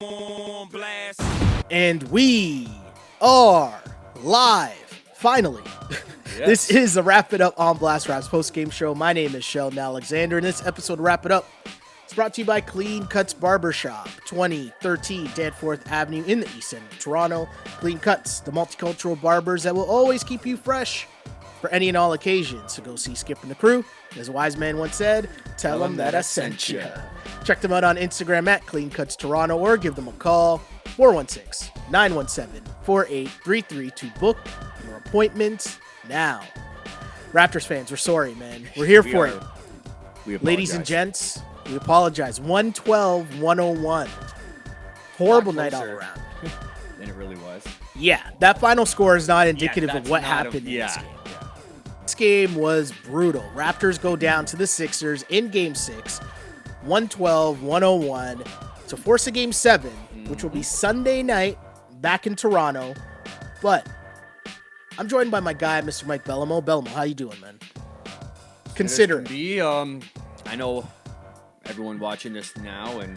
on blast. And we are live, finally. Yes. This is the Wrap It Up on Blast Raps post-game show. My name is Sheldon Alexander, and this episode of Wrap It Up is brought to you by Clean Cuts Barbershop, 2013 Danforth Avenue in the East End of Toronto. Clean Cuts, the multicultural barbers that will always keep you fresh for any and all occasions. So go see Skip and the crew. As a wise man once said, tell them that I sent you. Check them out on Instagram at Clean Cuts Toronto or give them a call, 416-917-4833 to book your appointment now. Raptors fans, we're sorry, man. We're here for you. Ladies and gents, we apologize. 112-101. Horrible night all around. Than it really was. Yeah, that final score is not indicative of what happened in this game. This game was brutal. Raptors go down to the Sixers in Game 6, 112-101, to force a Game 7, which will be Sunday night back in Toronto. But I'm joined by my guy, Mr. Mike Bellamo. Bellamo, how you doing, man? Considering. I know everyone watching this now and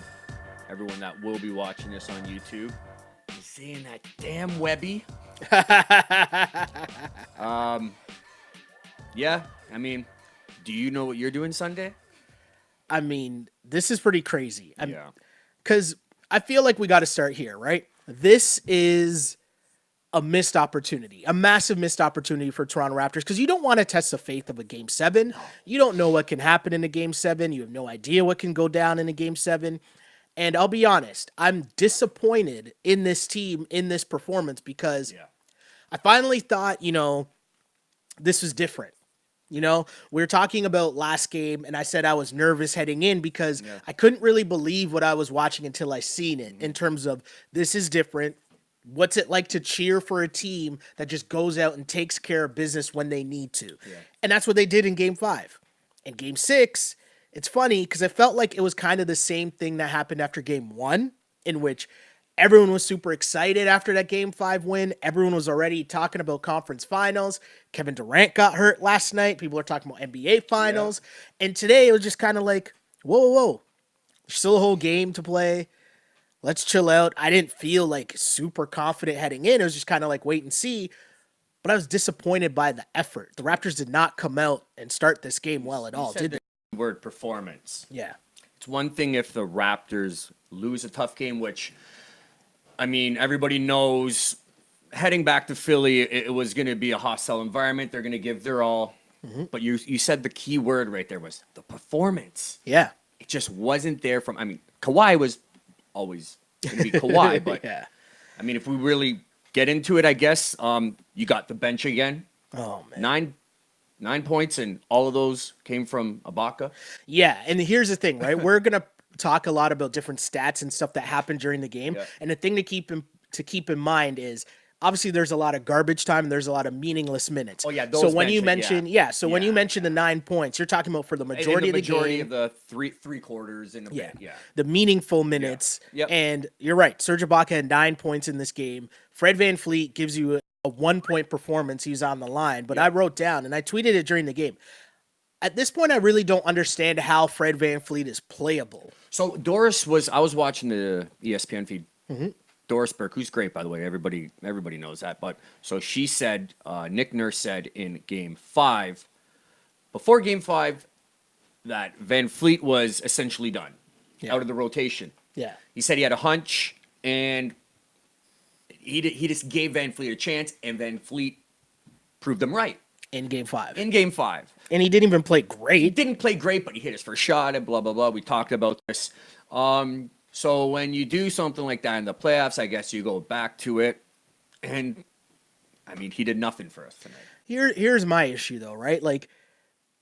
everyone that will be watching this on YouTube is seeing that damn Webby. Yeah, I mean, do you know what you're doing Sunday? I mean, this is pretty crazy. Yeah. Because I feel like we got to start here, right? This is a missed opportunity, a massive missed opportunity for Toronto Raptors, because you don't want to test the faith of a Game 7. You don't know what can happen in a Game 7. You have no idea what can go down in a Game 7. And I'll be honest, I'm disappointed in this team, in this performance, because I finally thought, this was different. We were talking about last game, and I said I was nervous heading in because I couldn't really believe what I was watching until I seen it in terms of this is different. What's it like to cheer for a team that just goes out and takes care of business when they need to? Yeah. And that's what they did in Game 5. In Game 6, it's funny because I felt like it was kind of the same thing that happened after Game 1, in which everyone was super excited after that Game 5 win. Everyone was already talking about conference finals. Kevin Durant got hurt last night. People are talking about NBA finals. Yeah. And today it was just kind of like, whoa. There's still a whole game to play. Let's chill out. I didn't feel like super confident heading in. It was just kind of like wait and see. But I was disappointed by the effort. The Raptors did not come out and start this game well at all, did they? Word performance. Yeah. It's one thing if the Raptors lose a tough game, which, I mean, everybody knows heading back to Philly, it was going to be a hostile environment. They're going to give their all. Mm-hmm. But you said the key word right there was the performance. Yeah. It just wasn't there Kawhi was always going to be Kawhi. But, yeah. I mean, if we really get into it, I guess, you got the bench again. Oh, man. 9 points, and all of those came from Ibaka. Yeah, and here's the thing, right? We're going to talk a lot about different stats and stuff that happened during the game. Yeah. And the thing to keep in mind is obviously there's a lot of garbage time and there's a lot of meaningless minutes. Oh yeah, so when you mention when you mention the 9 points, you're talking about for the majority of the game, of the three quarters in a bit. Yeah. The meaningful minutes. Yeah. Yep. And you're right. Serge Ibaka had 9 points in this game. Fred VanVleet gives you a 1 point performance. He's on the line, but I wrote down and I tweeted it during the game. At this point, I really don't understand how Fred VanVleet is playable. So I was watching the ESPN feed. Mm-hmm. Doris Burke, who's great, by the way. Everybody knows that. But so she said, Nick Nurse said in Game 5, before Game 5, that VanVleet was essentially done out of the rotation. Yeah. He said he had a hunch, and he just gave VanVleet a chance, and VanVleet proved them right. In Game 5. In Game 5. And he didn't even play great. He didn't play great, but he hit his first shot and blah, blah, blah. We talked about this. So when you do something like that in the playoffs, I guess you go back to it. And, I mean, he did nothing for us tonight. Here's my issue, though, right? Like,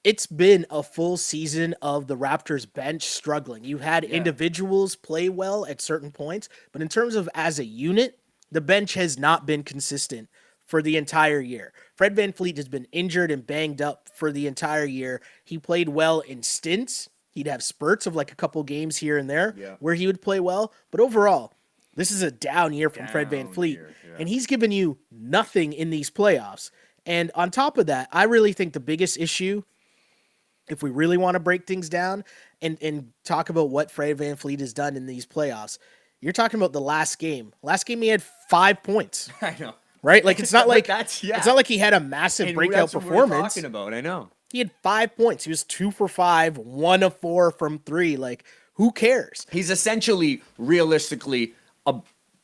it's been a full season of the Raptors bench struggling. You had individuals play well at certain points, but in terms of as a unit, the bench has not been consistent for the entire year. Fred VanVleet has been injured and banged up for the entire year. He played well in stints. He'd have spurts of like a couple games here and there where he would play well. But overall, this is a down year from Fred VanVleet. And he's given you nothing in these playoffs. And on top of that, I really think the biggest issue, if we really want to break things down and talk about what Fred VanVleet has done in these playoffs, You're talking about the last game. Last game he had 5 points. I know. Right? Like it's not like It's not like he had a massive and breakout that's what performance. we're talking about. I know. He had 5 points. He was 2 for 5, 1 of 4 from 3. Like, who cares? He's essentially, realistically,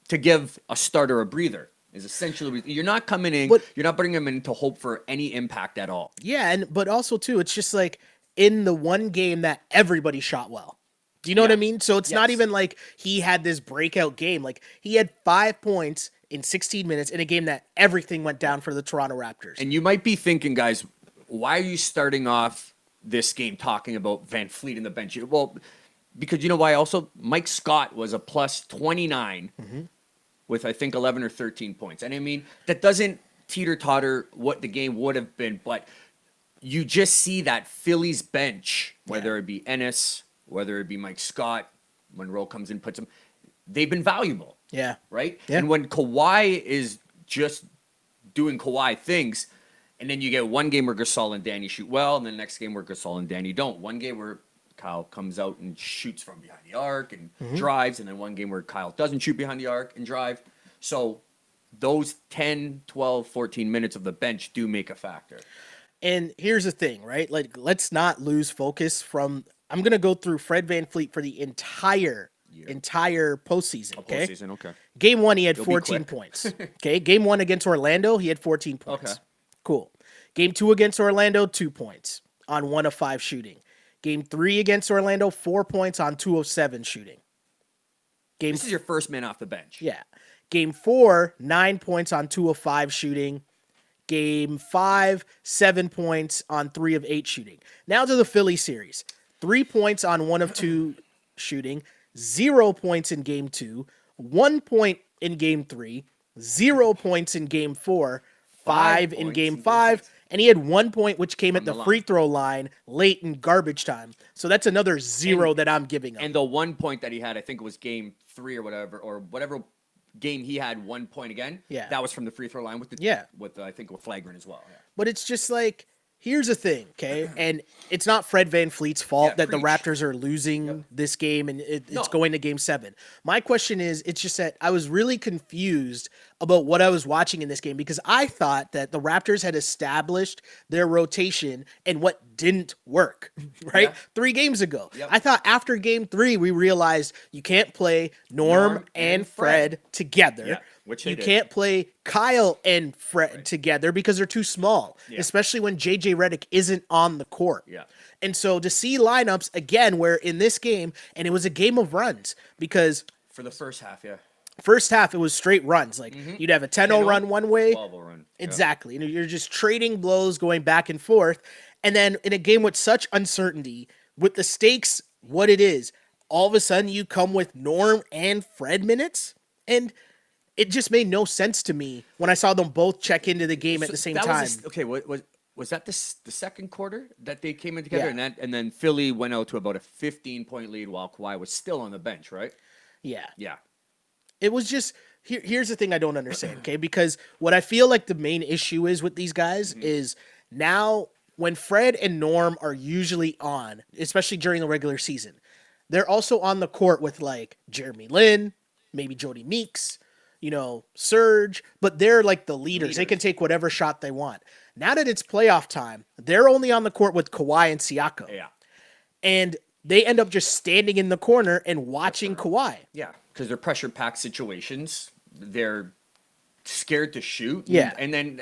to give a starter a breather. Is essentially you're not coming in. You're not putting him in to hope for any impact at all. Yeah, but also too, it's just like in the one game that everybody shot well. Do you know what I mean? So it's not even like he had this breakout game. Like he had 5 points in 16 minutes in a game that everything went down for the Toronto Raptors. And you might be thinking, guys, why are you starting off this game talking about VanVleet in the bench? Well, because you know why also? Mike Scott was a plus 29 with, I think, 11 or 13 points. And I mean, that doesn't teeter-totter what the game would have been, but you just see that Phillies bench, whether it be Ennis, whether it be Mike Scott, Monroe comes in, puts him, they've been valuable. Yeah. Right? Yeah. And when Kawhi is just doing Kawhi things, and then you get one game where Gasol and Danny shoot well, and the next game where Gasol and Danny don't. One game where Kyle comes out and shoots from behind the arc and drives, and then one game where Kyle doesn't shoot behind the arc and drive. So those 10, 12, 14 minutes of the bench do make a factor. And here's the thing, right? Like, let's not lose focus from... I'm going to go through Fred VanVleet for the entire postseason, okay? Postseason, okay. Game 1, he had 14 points. Okay, Game 1 against Orlando, he had 14 points. Okay. Cool. Game 2 against Orlando, 2 points on 1 of 5 shooting. Game 3 against Orlando, 4 points on 2 of 7 shooting. This is your first man off the bench. Yeah. Game 4, 9 points on 2 of 5 shooting. Game 5, 7 points on 3 of 8 shooting. Now to the Philly series. 3 points on 1 of 2 shooting. 0 points in Game 2. 1 point in Game 3. 0 points in Game 4. 5 in Game 5. And he had 1 point, which came at the free throw line late in garbage time. So that's another 0 that I'm giving up. And the 1 point that he had, I think it was Game 3 or whatever game he had 1 point again. Yeah. That was from the free throw line with I think with flagrant as well. Yeah. But it's just like, here's the thing, okay? And it's not Fred VanVleet's fault that the Raptors are losing this game and it's going to Game 7. My question is, it's just that I was really confused about what I was watching in this game because I thought that the Raptors had established their rotation and what didn't work, right? 3 games ago. Yep. I thought after Game 3, we realized you can't play Norm and Fred together. Yeah. Which you can't play Kyle and Fred together because they're too small, especially when JJ Redick isn't on the court. Yeah. And so to see lineups again where in this game, and it was a game of runs because for the first half, first half, it was straight runs. Like you'd have a 10-0 run one way. 12-0 run. Exactly. And you're just trading blows going back and forth. And then in a game with such uncertainty, with the stakes, what it is, all of a sudden you come with Norm and Fred minutes. And it just made no sense to me when I saw them both check into the game at the same time. Was that the second quarter that they came in together? Yeah. And then Philly went out to about a 15-point lead while Kawhi was still on the bench, right? Yeah. Yeah. It was just, here's the thing I don't understand, okay? Because what I feel like the main issue is with these guys is now when Fred and Norm are usually on, especially during the regular season, they're also on the court with like Jeremy Lin, maybe Jody Meeks, Serge, but they're like the leaders. They can take whatever shot they want. Now that it's playoff time, they're only on the court with Kawhi and Siakam. Yeah. And they end up just standing in the corner and watching Kawhi. Yeah, because they're pressure-packed situations. They're scared to shoot. Yeah. And then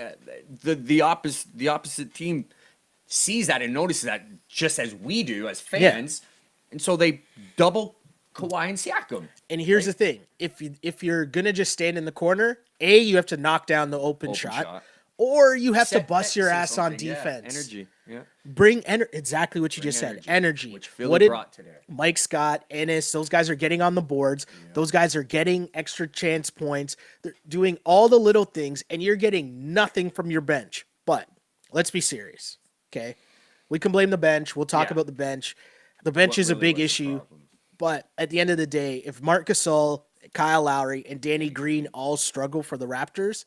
the opposite team sees that and notices that just as we do as fans. Yeah. And so they double Kawhi and Siakam. And here's the thing. If you're going to just stand in the corner, you have to knock down the open shot. Or you have to bust your ass on defense. Yeah, energy. Yeah. Bring exactly what you just said. Energy. Which Philly brought today. Mike Scott, Ennis, those guys are getting on the boards. Yeah. Those guys are getting extra chance points. They're doing all the little things, and you're getting nothing from your bench. But let's be serious, okay? We can blame the bench. We'll talk about the bench. The bench is a big issue. But at the end of the day, if Marc Gasol, Kyle Lowry, and Danny Green all struggle for the Raptors,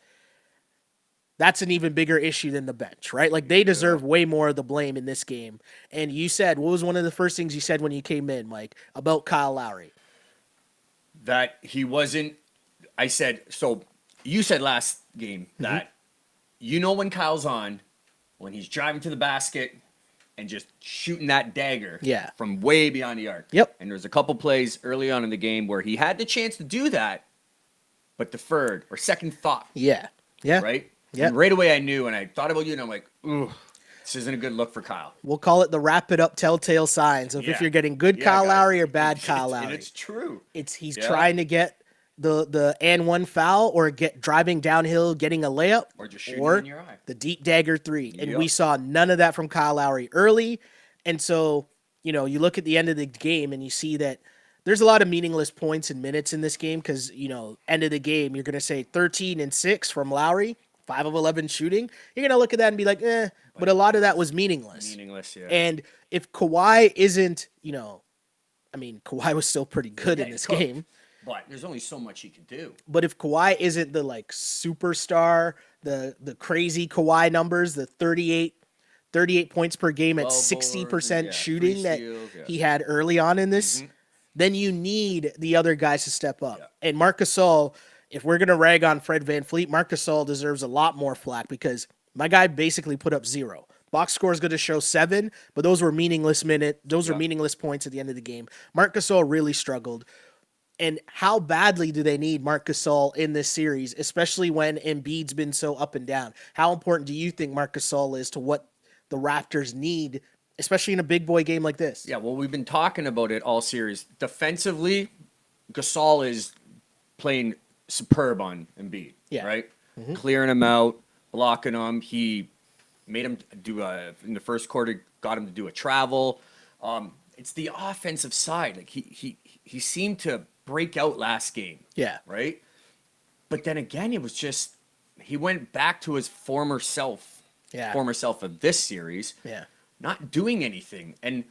that's an even bigger issue than the bench, right? Like, they deserve way more of the blame in this game. And you said, what was one of the first things you said when you came in, Mike, about Kyle Lowry? that he wasn't. I said, so you said last game that when Kyle's on, when he's driving to the basket and just shooting that dagger from way beyond the arc. Yep. And there's a couple plays early on in the game where he had the chance to do that, but deferred or second thought. Yeah. Right? Yeah. And right away I knew, and I thought about you, and I'm like, ooh, this isn't a good look for Kyle. We'll call it the wrap it up telltale signs of if you're getting good Kyle Lowry or bad Kyle Lowry. And it's true. He's trying to get the and one foul or get driving downhill, getting a layup, or just shooting in your eye. The deep dagger three. And we saw none of that from Kyle Lowry early. And so, you look at the end of the game and you see that there's a lot of meaningless points and minutes in this game because, end of the game, you're going to say 13 and 6 from Lowry, 5 of 11 shooting. You're going to look at that and be like, but a lot of that was meaningless. Yeah. And if Kawhi isn't, Kawhi was still pretty good in this game. But there's only so much he can do. But if Kawhi isn't the superstar, the crazy Kawhi numbers, the 38 points per game at 60% shooting that he had early on in this, then you need the other guys to step up. Yeah. And Marc Gasol, if we're going to rag on Fred VanVleet, Marc Gasol deserves a lot more flack because my guy basically put up 0. Box score is going to show 7, but those were meaningless Those were meaningless points at the end of the game. Marc Gasol really struggled. And how badly do they need Marc Gasol in this series, especially when Embiid's been so up and down? How important do you think Marc Gasol is to what the Raptors need, especially in a big boy game like this? Yeah, well, we've been talking about it all series. Defensively, Gasol is playing superb on Embiid, right? Clearing him out, blocking him. He made him do in the first quarter, got him to do a travel. It's the offensive side. Like he seemed to break out last game. Yeah. Right? But then again, it was just he went back to his former self of this series. Yeah. Not doing anything. And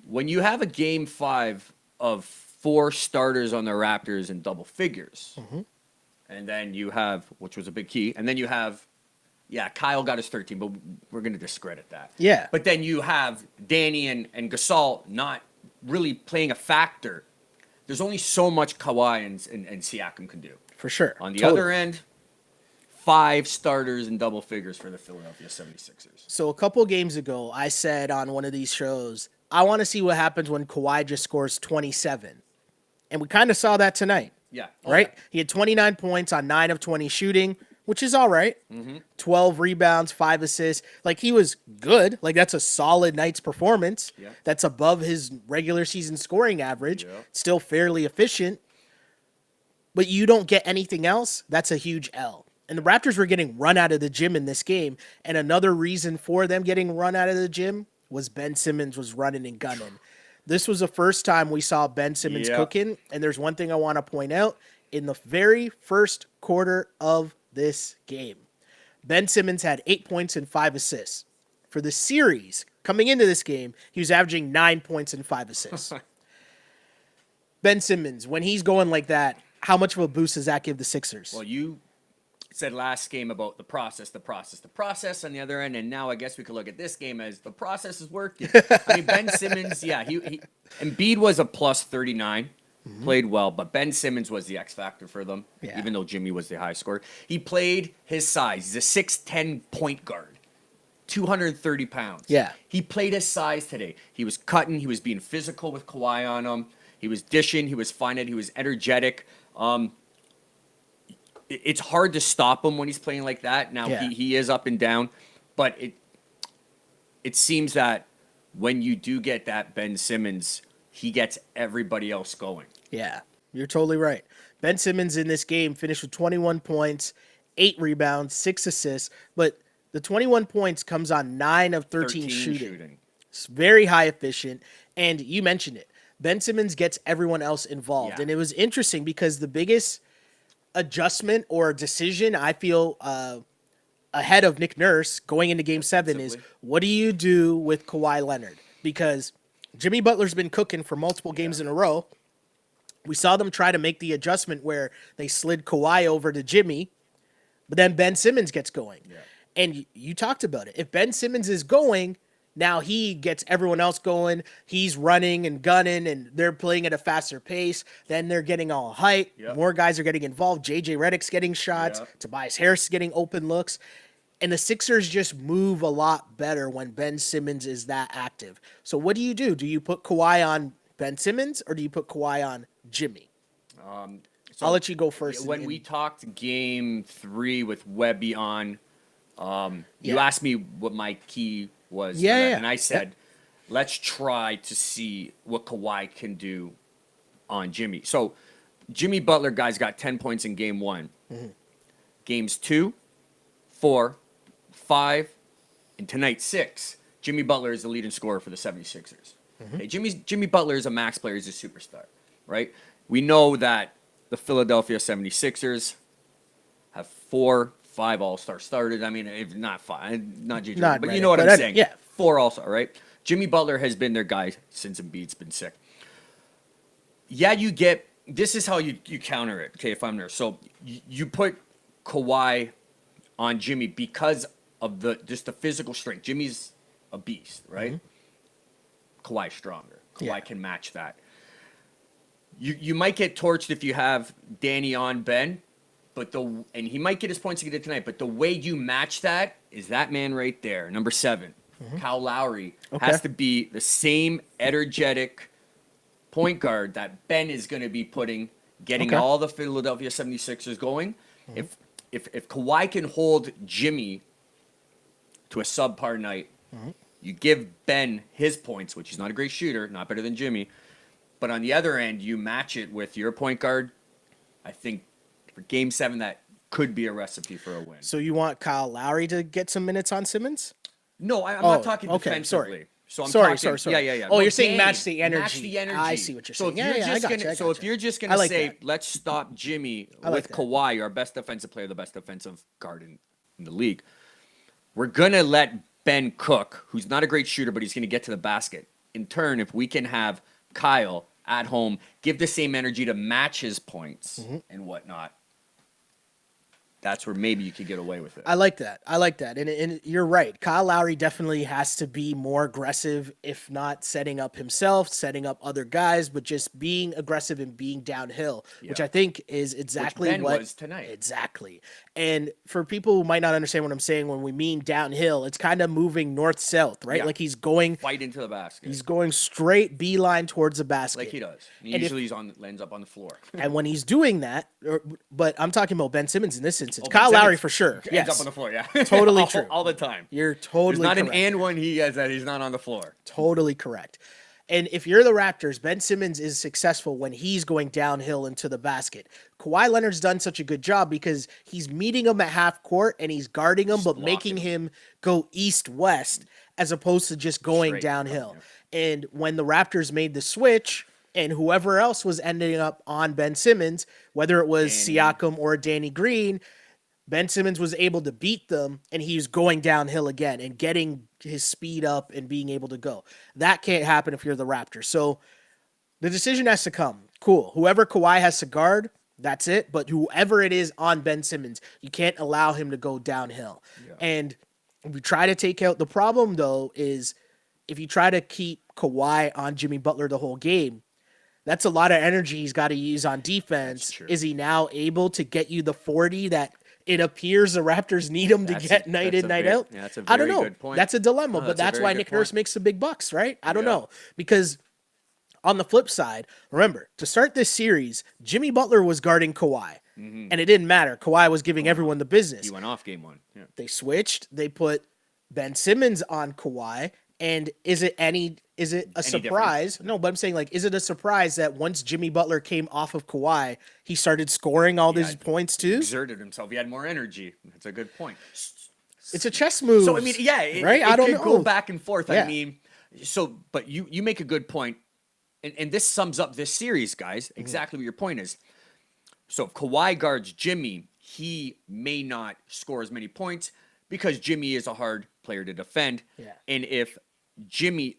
when you have a game 5 of 4 starters on the Raptors in double figures, and then you have, which was a big key, and then you have, Kyle got his 13, but we're going to discredit that. Yeah. But then you have Danny and Gasol not really playing a factor. There's only so much Kawhi and Siakam can do. For sure. On the other end, 5 starters in double figures for the Philadelphia 76ers. So a couple games ago, I said on one of these shows, I want to see what happens when Kawhi just scores 27. And we kind of saw that tonight. Yeah. Right? He had 29 points on 9 of 20 shooting, which is all right. 12 rebounds, 5 assists. Like, he was good. Like, that's a solid night's performance. Yeah. That's above his regular season scoring average. Yeah. Still fairly efficient. But you don't get anything else, that's a huge L. And the Raptors were getting run out of the gym in this game. And another reason for them getting run out of the gym was Ben Simmons was running and gunning. This was the first time we saw Ben Simmons cooking. And there's one thing I want to point out. In the very first quarter of this game, Ben Simmons had 8 points and 5 assists. For the series, coming into this game, he was averaging 9 points and 5 assists. Ben Simmons, when he's going like that, how much of a boost does that give the Sixers? Well, you said last game about the process on the other end, and now I guess we could look at this game as the process is working. I mean, Ben Simmons, Embiid was a plus 39. Played well, but Ben Simmons was the X factor for them, even though Jimmy was the high scorer. He played his size. He's a 6'10" point guard, 230 pounds. Yeah. He played his size today. He was cutting. He was being physical with Kawhi on him. He was dishing. He was finding. He was energetic. It's hard to stop him when he's playing like that. Now, he is up and down, but it seems that when you do get that Ben Simmons, he gets everybody else going. Yeah, you're totally right. Ben Simmons in this game finished with 21 points, 8 rebounds, 6 assists, but the 21 points comes on 9 of 13 shooting. It's very high efficient, and you mentioned it. Ben Simmons gets everyone else involved, and it was interesting because the biggest adjustment or decision I feel ahead of Nick Nurse going into Game 7 is what do you do with Kawhi Leonard? Because Jimmy Butler's been cooking for multiple games in a row. We saw them try to make the adjustment where they slid Kawhi over to Jimmy, but then Ben Simmons gets going. Yeah. And you talked about it. If Ben Simmons is going, Now he gets everyone else going. He's running and gunning, and they're playing at a faster pace. Then they're getting all hype. Yep. More guys are getting involved. JJ Redick's getting shots. Yep. Tobias Harris is getting open looks. And the Sixers just move a lot better when Ben Simmons is that active. So what do? Do you put Kawhi on Ben Simmons, or do you put Kawhi on Jimmy? So I'll let you go first. When we talked game 3 with Webby on, you asked me what my key was. Yeah. And I said, let's try to see what Kawhi can do on Jimmy. So Jimmy Butler, guys, got 10 points in game 1. Mm-hmm. Games 2, 4, 5, and tonight 6. Jimmy Butler is the leading scorer for the 76ers. Mm-hmm. Okay, Jimmy Butler is a max player. He's a superstar, right? We know that the Philadelphia 76ers have 4, 5 all-star starters. I mean, if not 5, not JJ, Not but Redick, you know what I'm saying. Yeah. 4 all-star, right? Jimmy Butler has been their guy since Embiid's been sick. Yeah, this is how you counter it, okay, if I'm there. So you put Kawhi on Jimmy because of just the physical strength. Jimmy's a beast, right? Mm-hmm. Kawhi's stronger. Kawhi can match that. You might get torched if you have Danny on Ben, and he might get his points to get it tonight. But the way you match that is that man right there, number 7, Kyle Lowry, has to be the same energetic point guard that Ben is going to be getting all the Philadelphia 76ers going. Mm-hmm. If Kawhi can hold Jimmy to a subpar night, you give Ben his points, which he's not a great shooter, not better than Jimmy. But on the other end, you match it with your point guard. I think for Game 7, that could be a recipe for a win. So you want Kyle Lowry to get some minutes on Simmons? No, I'm not talking defensively. Sorry. So I'm sorry. Yeah. Oh, you're saying match the energy. Match the energy. I see what you're saying. If you're just going to say, let's stop Jimmy with Kawhi, our best defensive player, the best defensive guard in the league, we're going to let Ben cook, who's not a great shooter, but he's going to get to the basket. In turn, if we can have Kyle at home give the same energy to match his points and whatnot, that's where maybe you could get away with it. I like that. And you're right. Kyle Lowry definitely has to be more aggressive, if not setting up himself, setting up other guys, but just being aggressive and being downhill, which I think is exactly what what was tonight. Exactly. And for people who might not understand what I'm saying, when we mean downhill, it's kind of moving north-south, right? Yeah. Like he's going fight into the basket. He's going straight beeline towards the basket. Like he does. Usually ends up on the floor. And when he's doing that, but I'm talking about Ben Simmons in this instance. Kyle Lowry for sure. Ends up on the floor, yeah. Totally true. All the time. You're totally There's not correct. an and one he has that he's not on the floor. Totally correct. And if you're the Raptors, Ben Simmons is successful when he's going downhill into the basket. Kawhi Leonard's done such a good job because he's meeting him at half court and he's guarding him, but making him go east-west as opposed to just going Straight downhill. And when the Raptors made the switch, and whoever else was ending up on Ben Simmons, whether it was Siakam or Danny Green, Ben Simmons was able to beat them, and he was going downhill again and getting his speed up and being able to go. That can't happen if you're the Raptors. So the decision has to come. Cool. Whoever Kawhi has to guard, that's it. But whoever it is on Ben Simmons, you can't allow him to go downhill. Yeah. And if we try to take out the problem, though, is if you try to keep Kawhi on Jimmy Butler the whole game, that's a lot of energy he's got to use on defense. Is he now able to get you the 40 that it appears the Raptors need him to get night in, night out? Yeah, that's a very good point. That's a dilemma, but that's why Nick Nurse makes the big bucks, right? I don't know. Because on the flip side, remember, to start this series, Jimmy Butler was guarding Kawhi, and it didn't matter. Kawhi was giving everyone the business. He went off game 1. Yeah. They switched. They put Ben Simmons on Kawhi, and is it a surprise? No, but I'm saying, like, is it a surprise that once Jimmy Butler came off of Kawhi, he started scoring all these points too? Exerted himself. He had more energy. That's a good point. It's a chess move. So, I mean, right? I don't know. Go back and forth. Yeah. I mean, but you make a good point, and this sums up this series, guys. Exactly what your point is. So if Kawhi guards Jimmy, he may not score as many points because Jimmy is a hard player to defend. Yeah. And if Jimmy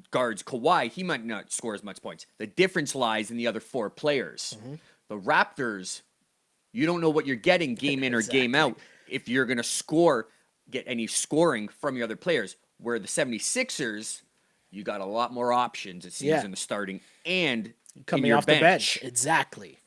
guards Kawhi, he might not score as much points. The difference lies in the other 4 players. The Raptors, you don't know what you're getting game in or game out if you're going to get any scoring from your other players. Where the 76ers, you got a lot more options, it seems, in the starting and coming in your off the bench. Exactly.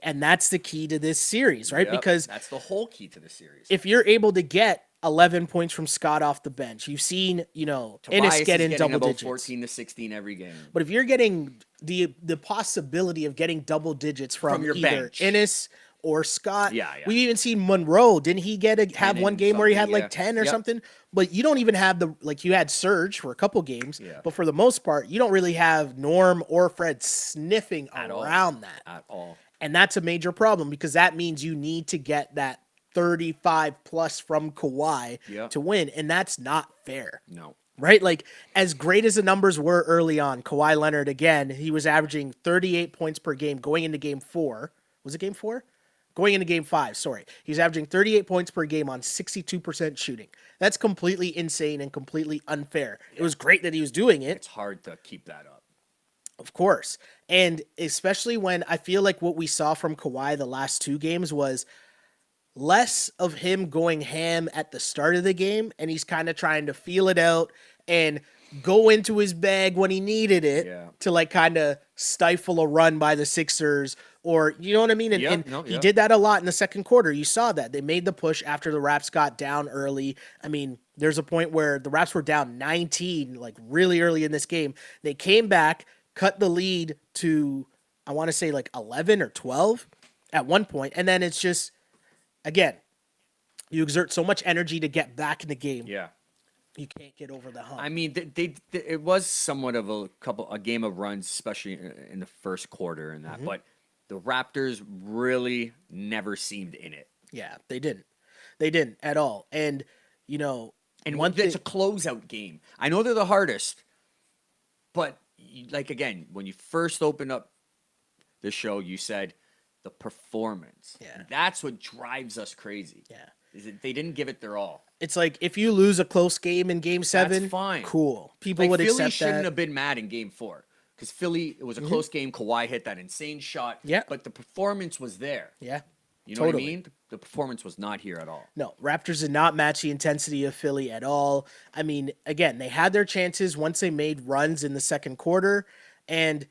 And that's the key to this series, right? Yep, because that's the whole key to the series. if you're able to get 11 points from Scott off the bench, you've seen, Ennis get in double about digits. 14 to 16 every game. But if you're getting the possibility of getting double digits from your either bench. Ennis or Scott. Yeah. We've even seen Monroe. Didn't he have one game where he had like 10 or something? But you don't even have you had Serge for a couple games. Yeah. But for the most part, you don't really have Norm or Fred sniffing around that. At all. And that's a major problem because that means you need to get that 35 plus from Kawhi to win. And that's not fair. No. Right? Like, as great as the numbers were early on, Kawhi Leonard, again, he was averaging 38 points per game going into game 4. Was it game 4? Going into game 5, sorry. He's averaging 38 points per game on 62% shooting. That's completely insane and completely unfair. Yeah. It was great that he was doing it. It's hard to keep that up. Of course. And especially when I feel like what we saw from Kawhi the last 2 games was less of him going ham at the start of the game, and he's kind of trying to feel it out and go into his bag when he needed it to like kind of stifle a run by the Sixers, or you know what I mean? And he did that a lot in the second quarter. You saw that. They made the push after the Raps got down early. I mean, there's a point where the Raps were down 19, like really early in this game. They came back, cut the lead to, I want to say like 11 or 12 at one point, and then it's just, again, you exert so much energy to get back in the game. Yeah. You can't get over the hump. I mean, it was somewhat of a game of runs, especially in the first quarter and that. But the Raptors really never seemed in it. Yeah, they didn't. They didn't at all. And it's a closeout game. I know they're the hardest, but like again, when you first opened up the show, you said the performance. Yeah, that's what drives us crazy. Yeah, is that they didn't give it their all. It's like if you lose a close game in Game 7, that's fine. Cool. People would Philly accept that. shouldn't have been mad in Game 4 because Philly, it was a close game. Kawhi hit that insane shot. Yeah, but the performance was there. Yeah, you know what I mean. The performance was not here at all. No, Raptors did not match the intensity of Philly at all. I mean, again, they had their chances once they made runs in the second quarter, and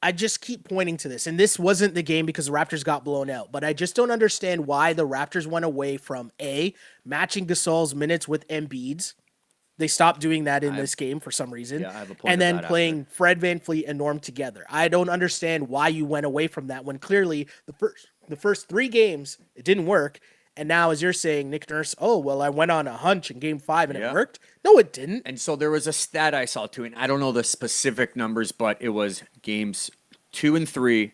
I just keep pointing to this. And this wasn't the game because the Raptors got blown out, but I just don't understand why the Raptors went away from matching Gasol's minutes with Embiid's. They stopped doing that in this game for some reason. Yeah, I have a point. And then playing Fred VanVleet and Norm together. I don't understand why you went away from that when clearly the first 3 games it didn't work. And now, as you're saying, Nick Nurse, I went on a hunch in Game 5 and it worked. No, it didn't. And so there was a stat I saw too, and I don't know the specific numbers, but it was games 2 and 3.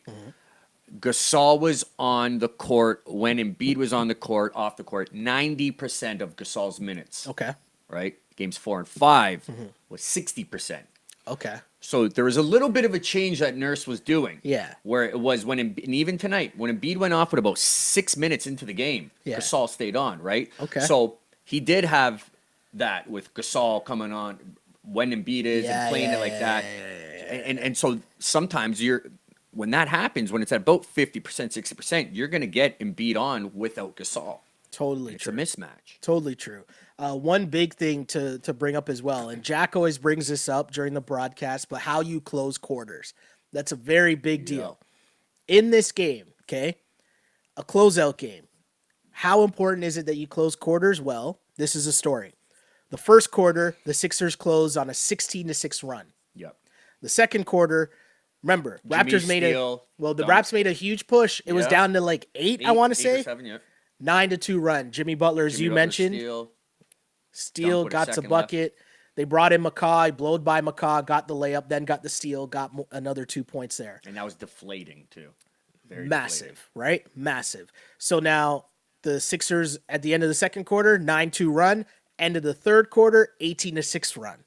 Gasol was on the court when Embiid was on the court, off the court, 90% of Gasol's minutes. Okay. Right? Games 4 and 5 was 60%. Okay. So there was a little bit of a change that Nurse was doing. Yeah. Where it was and even tonight, when Embiid went off with about 6 minutes into the game, Gasol stayed on, right? Okay. So he did have that with Gasol coming on when Embiid is and playing it like that. And so sometimes when that happens, when it's at about 50%, 60%, you're going to get Embiid on without Gasol. Totally It's true. a mismatch. Totally true. One big thing to bring up as well, and Jack always brings this up during the broadcast, but how you close quarters. That's a very big deal. In this game, okay, a closeout game, how important is it that you close quarters? Well, this is a story. The first quarter, the Sixers closed on a 16-6 run. Yep. The second quarter, remember, Raptors made the Raps made a huge push. It was down to like 8 I want to say. 7, 9-2 run. Jimmy Butler, as you mentioned. Steal, got a bucket. They brought in McCaw, blowed by McCaw, got the layup, then got the steal, got another 2 points there. And that was deflating too. Very massive, deflating. Right? Massive. So now the Sixers at the end of the second quarter, 9-2 run. End of the third quarter, 18-6 run.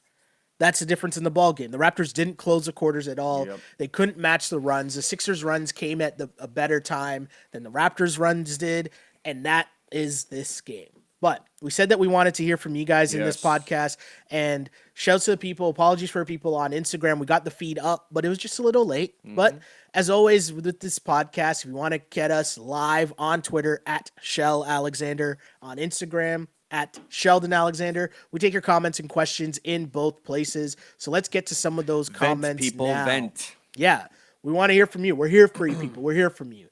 That's the difference in the ball game. The Raptors didn't close the quarters at all. Yep. They couldn't match the runs. The Sixers runs came at a better time than the Raptors runs did, and that is this game. But we said that we wanted to hear from you guys in this podcast, and shouts to the people. Apologies for people on Instagram. We got the feed up, but it was just a little late. But as always with this podcast, if you want to get us live on Twitter at Shell Alexander, on Instagram at Sheldon Alexander. We take your comments and questions in both places. So let's get to some of those comments people, now. Vent. Yeah, we want to hear from you. We're here for you, people. We're here from you.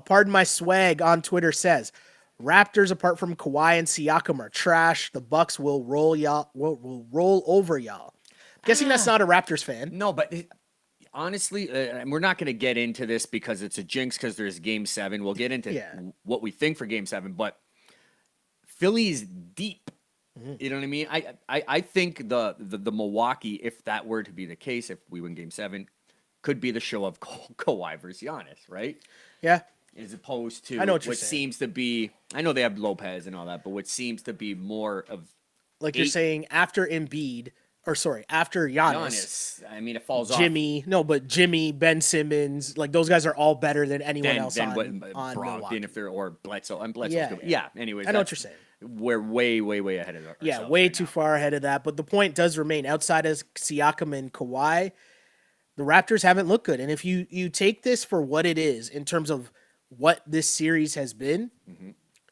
Pardon my swag on Twitter says, Raptors apart from Kawhi and Siakam are trash. The Bucks will roll y'all. Will roll over y'all. Guessing that's not a Raptors fan. No, but honestly, we're not going to get into this because it's a jinx because there's Game 7. We'll get into what we think for Game 7, but Philly's deep. You know what I mean? I think the Milwaukee, if that were to be the case, if we win Game 7, could be the show of Kawhi versus Giannis, right? Yeah. As opposed to I know what seems to be, I know they have Lopez and all that, but what seems to be more of like you're saying after Embiid, or sorry, after Giannis. I mean, it falls off. Jimmy, Ben Simmons, like those guys are all better than anyone else on Brogdon, if they're or Bledsoe. And Bledsoe's Yeah, good. yeah. Anyways, I know what you're saying. We're way ahead of ourselves. Yeah, way too far ahead of that. But the point does remain, outside of Siakam and Kawhi, the Raptors haven't looked good. And if you take this for what it is in terms of what this series has been,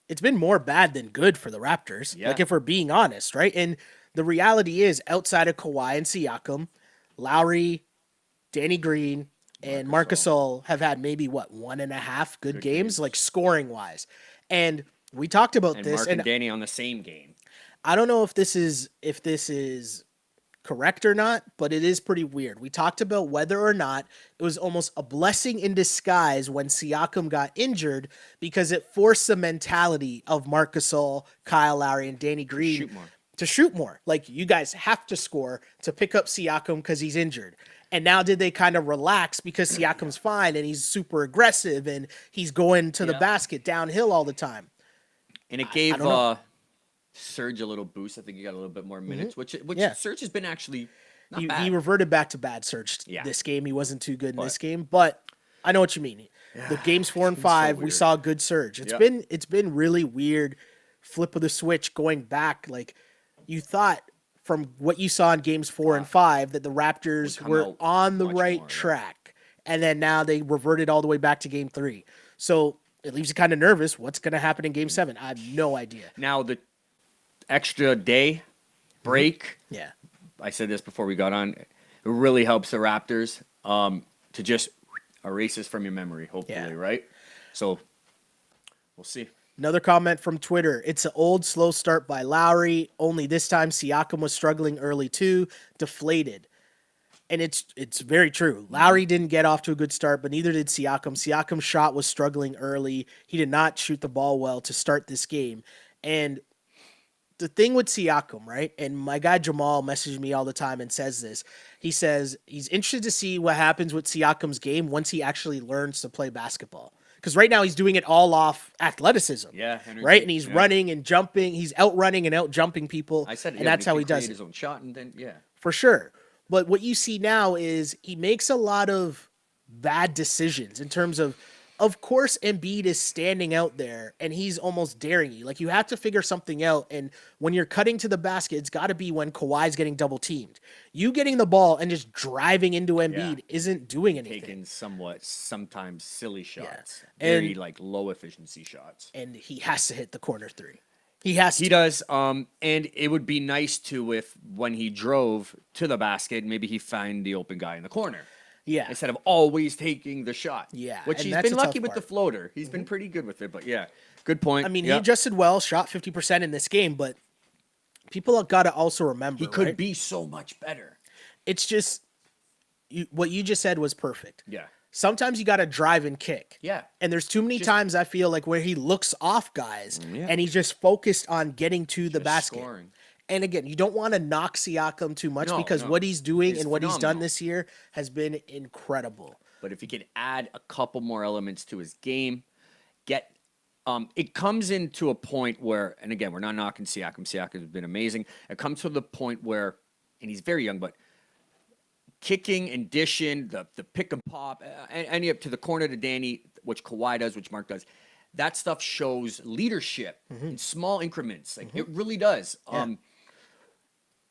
it's been more bad than good for the Raptors. Yeah. Like if we're being honest, right? And the reality is, outside of Kawhi and Siakam, Lowry, Danny Green, and Marc Gasol have had maybe 1.5 good games, like scoring wise. And we talked about this, Mark and Danny on the same game. I don't know if this is correct or not, but it is pretty weird. We talked about whether or not it was almost a blessing in disguise when Siakam got injured because it forced the mentality of Marc Gasol, Kyle Lowry, and Danny Green to shoot more. Like, you guys have to score to pick up Siakam because he's injured. And now did they kind of relax because Siakam's fine and he's super aggressive and he's going to the basket downhill all the time? And it gave Serge a little boost. I think he got a little bit more minutes, which Serge has been actually not bad. He reverted back to bad Serge this game. He wasn't too good in this game, but I know what you mean. The games 4 and 5, we saw a good Serge. It's been really weird. Flip of the switch going back. Like, you thought from what you saw in games 4 and 5 that the Raptors were on the right track, and then now they reverted all the way back to game 3. So it leaves you kind of nervous. What's going to happen in game 7? I have no idea. Now the extra day break. Yeah. I said this before we got on. It really helps the Raptors to just erase this from your memory, hopefully, right? So we'll see. Another comment from Twitter. It's an old, slow start by Lowry. Only this time Siakam was struggling early too. Deflated. And it's very true. Lowry didn't get off to a good start, but neither did Siakam. Siakam's shot was struggling early. He did not shoot the ball well to start this game. And the thing with Siakam, right? And my guy Jamal messages me all the time and says this. He says he's interested to see what happens with Siakam's game once he actually learns to play basketball. Because right now he's doing it all off athleticism. Yeah. Energy, right? And he's running and jumping. He's outrunning and out jumping people. I said, and that's how he does it. His own shot and then, for sure. But what you see now is he makes a lot of bad decisions in terms of course, Embiid is standing out there and he's almost daring you. Like, you have to figure something out. And when you're cutting to the basket, it's got to be when Kawhi's getting double teamed. You getting the ball and just driving into Embiid isn't doing anything. Taking sometimes silly shots. Very low efficiency shots. And he has to hit the corner 3. He has to. He does. And it would be nice to if when he drove to the basket, maybe he find the open guy in the corner. Yeah. Instead of always taking the shot. Yeah. Which he's been lucky with the floater. He's been pretty good with it, but good point. I mean, he adjusted well, shot 50% in this game, but people have got to also remember, he could be so much better. It's just, what you just said was perfect. Yeah. Sometimes you got to drive and kick. Yeah. And there's too many times I feel like where he looks off guys and he's just focused on getting to the basket. Scoring. And again, you don't want to knock Siakam too much because what he's doing and what he's done this year has been incredible. But if he could add a couple more elements to his game, it comes into a point where, and again, we're not knocking Siakam. Siakam has been amazing. It comes to the point where, and he's very young, but kicking and dishing, the pick and pop, and up to the corner to Danny, which Kawhi does, which Mark does. That stuff shows leadership in small increments. Like, it really does.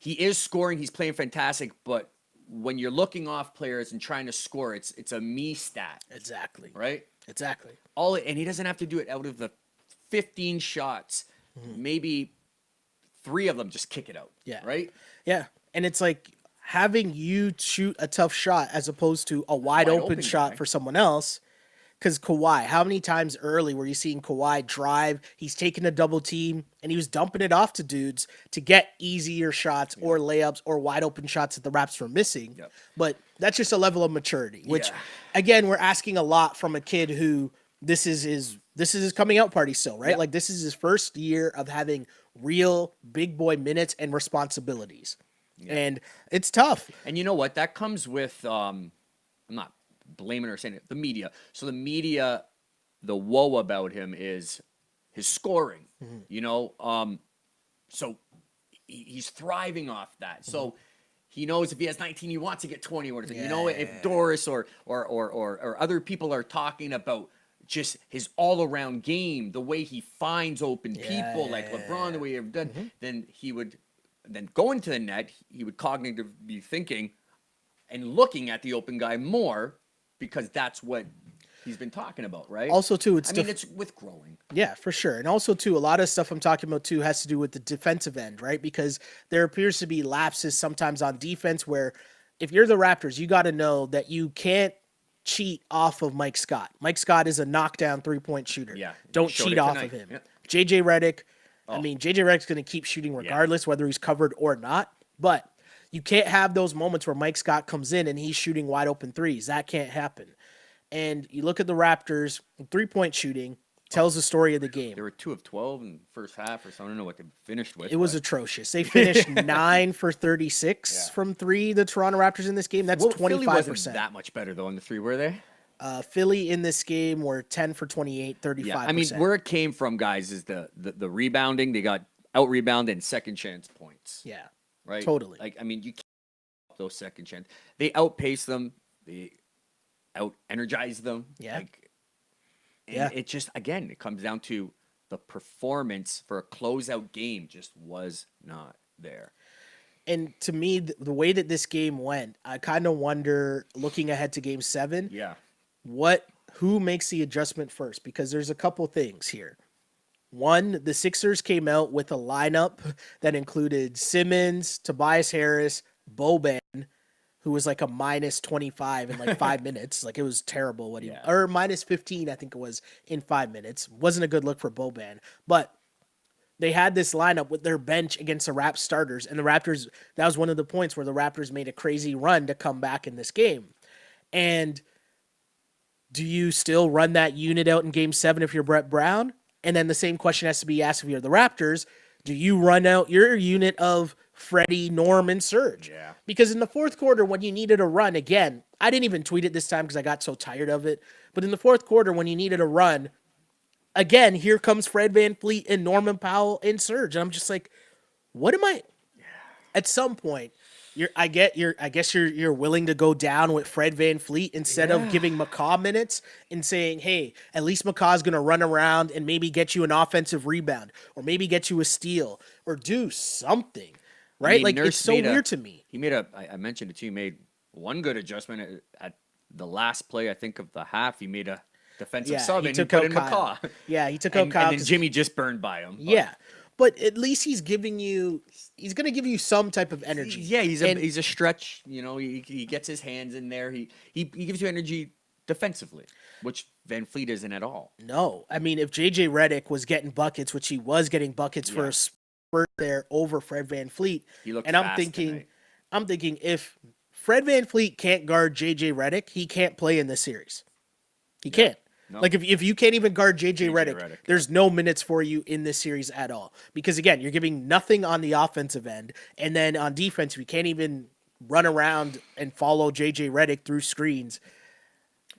He is scoring. He's playing fantastic. But when you're looking off players and trying to score, it's a me stat. Exactly. Right? Exactly. And he doesn't have to do it out of the 15 shots. Maybe 3 of them just kick it out. Yeah. Right? Yeah. And it's like having you shoot a tough shot as opposed to a wide open shot guy. for someone else. Because Kawhi, how many times early were you seeing Kawhi drive? He's taking a double team and he was dumping it off to dudes to get easier shots or layups or wide open shots that the Raps were missing. Yep. But that's just a level of maturity, which, Yeah. again, we're asking a lot from a kid who this is his coming out party still, right? Yep. Like this is his first year of having real big boy minutes and responsibilities. Yeah. And it's tough. And you know what? That comes with I'm not blaming or saying it, the media. So the media, the woe about him is his scoring. Mm-hmm. You know, so he's thriving off that. Mm-hmm. So he knows if he has 19, he wants to get 20 or anything. You know, if Doris or other people are talking about just his all-around game, the way he finds open people, like LeBron, the way he've done, then he would then go into the net. He would cognitively be thinking and looking at the open guy more. Because that's what he's been talking about, right? Also, too, it's with growing. Yeah, for sure. And also, too, a lot of stuff I'm talking about, too, has to do with the defensive end, right? Because there appears to be lapses sometimes on defense where if you're the Raptors, you got to know that you can't cheat off of Mike Scott. Mike Scott is a knockdown three-point shooter. Yeah. Don't cheat off of him. Yep. JJ Redick, JJ Redick's going to keep shooting regardless, whether he's covered or not. But you can't have those moments where Mike Scott comes in and he's shooting wide open threes. That can't happen. And you look at the Raptors, 3-point shooting tells the story of the game. They were 2 of 12 in the first half or something. I don't know what they finished with. It was atrocious. They finished 9 for 36 from 3, the Toronto Raptors in this game. That's 25%. Philly wasn't that much better, though, in the 3, were they? Philly in this game were 10 for 28, 35%. Yeah. I mean, where it came from, guys, is the rebounding. They got out-rebounded and second-chance points. Yeah. Right? Totally. Like, I mean, you can't those second chance. They outpace them. They out-energize them. Yeah. It just, again, it comes down to the performance for a closeout game just was not there. And to me, the way that this game went, I kind of wonder, looking ahead to Game 7, who makes the adjustment first? Because there's a couple things here. One, the Sixers came out with a lineup that included Simmons, Tobias Harris, Boban, who was like a minus 25 in like 5 minutes. Like it was terrible or minus 15, I think it was in 5 minutes. Wasn't a good look for Boban. But they had this lineup with their bench against the Raps starters. And the Raptors, that was one of the points where the Raptors made a crazy run to come back in this game. And do you still run that unit out in Game 7 if you're Brett Brown? And then the same question has to be asked if you're the Raptors. Do you run out your unit of Freddie, Norm, and Serge? Yeah. Because in the fourth quarter, when you needed a run, again, I didn't even tweet it this time because I got so tired of it. But in the fourth quarter, when you needed a run, again, here comes Fred VanVleet and Norman Powell and Serge. And I'm just like, what am I? At some point, I guess you're willing to go down with Fred VanVleet instead of giving McCaw minutes and saying, hey, at least McCaw's going to run around and maybe get you an offensive rebound or maybe get you a steal or do something, right? I mean, like, Nurse it's so weird to me. He made I mentioned it to you, he made one good adjustment at the last play, I think, of the half. He made a defensive sub and he put in Kyle. McCaw. Yeah, he took out Kyle. And then Jimmy just burned by him. Yeah. But at least he's going to give you some type of energy. Yeah, he's a stretch. You know, he gets his hands in there. He gives you energy defensively, which VanVleet isn't at all. No. I mean, if JJ Redick was getting buckets, which he was getting buckets for a spurt there over Fred VanVleet, he looked and fast tonight. I'm thinking if Fred VanVleet can't guard JJ Redick, he can't play in this series. He can't. No. Like, if you can't even guard JJ Redick, there's no minutes for you in this series at all. Because, again, you're giving nothing on the offensive end. And then on defense, we can't even run around and follow JJ Redick through screens.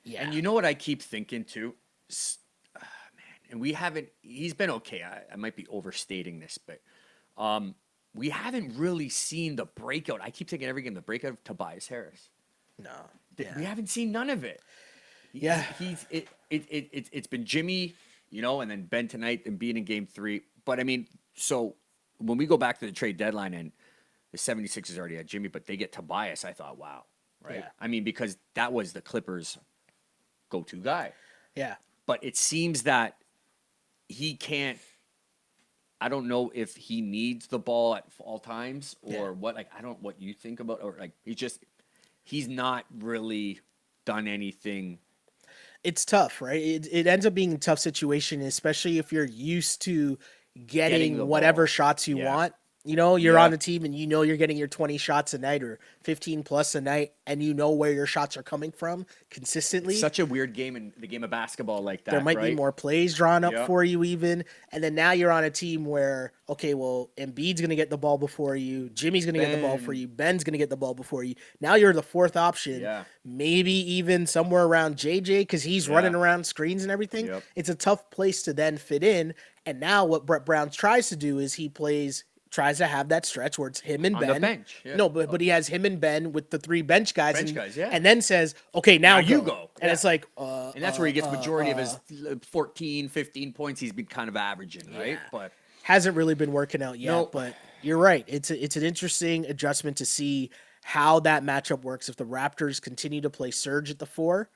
Yeah. And you know what I keep thinking, too? And he's been okay. I might be overstating this, but we haven't really seen the breakout. I keep taking every game, the breakout of Tobias Harris. No. We haven't seen none of it. Yeah. It's been Jimmy, you know, and then Ben tonight and being in Game 3. But, I mean, so when we go back to the trade deadline and the 76ers already had Jimmy, but they get Tobias, I thought, wow, right? Yeah. I mean, because that was the Clippers' go-to guy. Yeah. But it seems that he can't I don't know if he needs the ball at all times or Yeah. what. Like, I don't what you think about, or like he's not really done anything. It's tough, right? It ends up being a tough situation, especially if you're used to Getting the getting whatever ball. shots you Yeah. want. You know, you're Yeah. on the team and you know you're getting your 20 shots a night or 15 plus a night, and you know where your shots are coming from consistently. Such a weird game in the game of basketball like that. There might be right? more plays drawn up Yeah. for you even. And then now you're on a team where, okay, well, Embiid's going to get the ball before you. Jimmy's going to get the ball for Ben. you. Ben's going to get the ball before you. Now you're the fourth option. Yeah. Maybe even somewhere around JJ because he's Yeah. running around screens and everything. Yep. It's a tough place to then fit in. And now what Brett Brown tries to do is tries to have that stretch where it's him and On Ben. the bench. Yeah. No, but he has him and Ben with the three bench guys. Bench guys, yeah. And then says, okay, now you go. go. And Yeah. it's like, And that's where he gets majority of his 14, 15 points he's been kind of averaging, right? Yeah. But hasn't really been working out yet. Nope. But you're right. It's an interesting adjustment to see how that matchup works. If the Raptors continue to play Serge at the 4,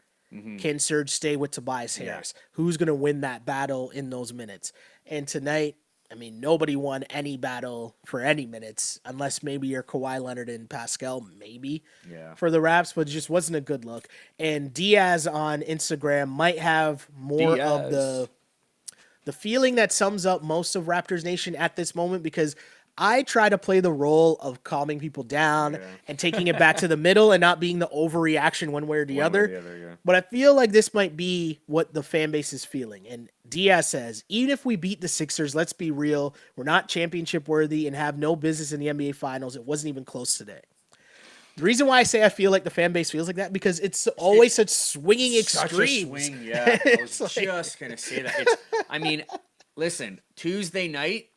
can Serge stay with Tobias Harris? Who's going to win that battle in those minutes? And tonight, I mean, nobody won any battle for any minutes, unless maybe you're Kawhi Leonard and Pascal, maybe Yeah. for the Raps, but it just wasn't a good look. And Diaz on Instagram might have more of the feeling that sums up most of Raptors Nation at this moment, because I try to play the role of calming people down and taking it back to the middle and not being the overreaction one way or the other. Yeah. But I feel like this might be what the fan base is feeling. And Diaz says, even if we beat the Sixers, let's be real, we're not championship worthy and have no business in the NBA Finals. It wasn't even close today. The reason why I say I feel like the fan base feels like that, because it's always such swinging Such extremes. a swing, yeah. I was It's like- just gonna say that. I mean, listen, Tuesday night,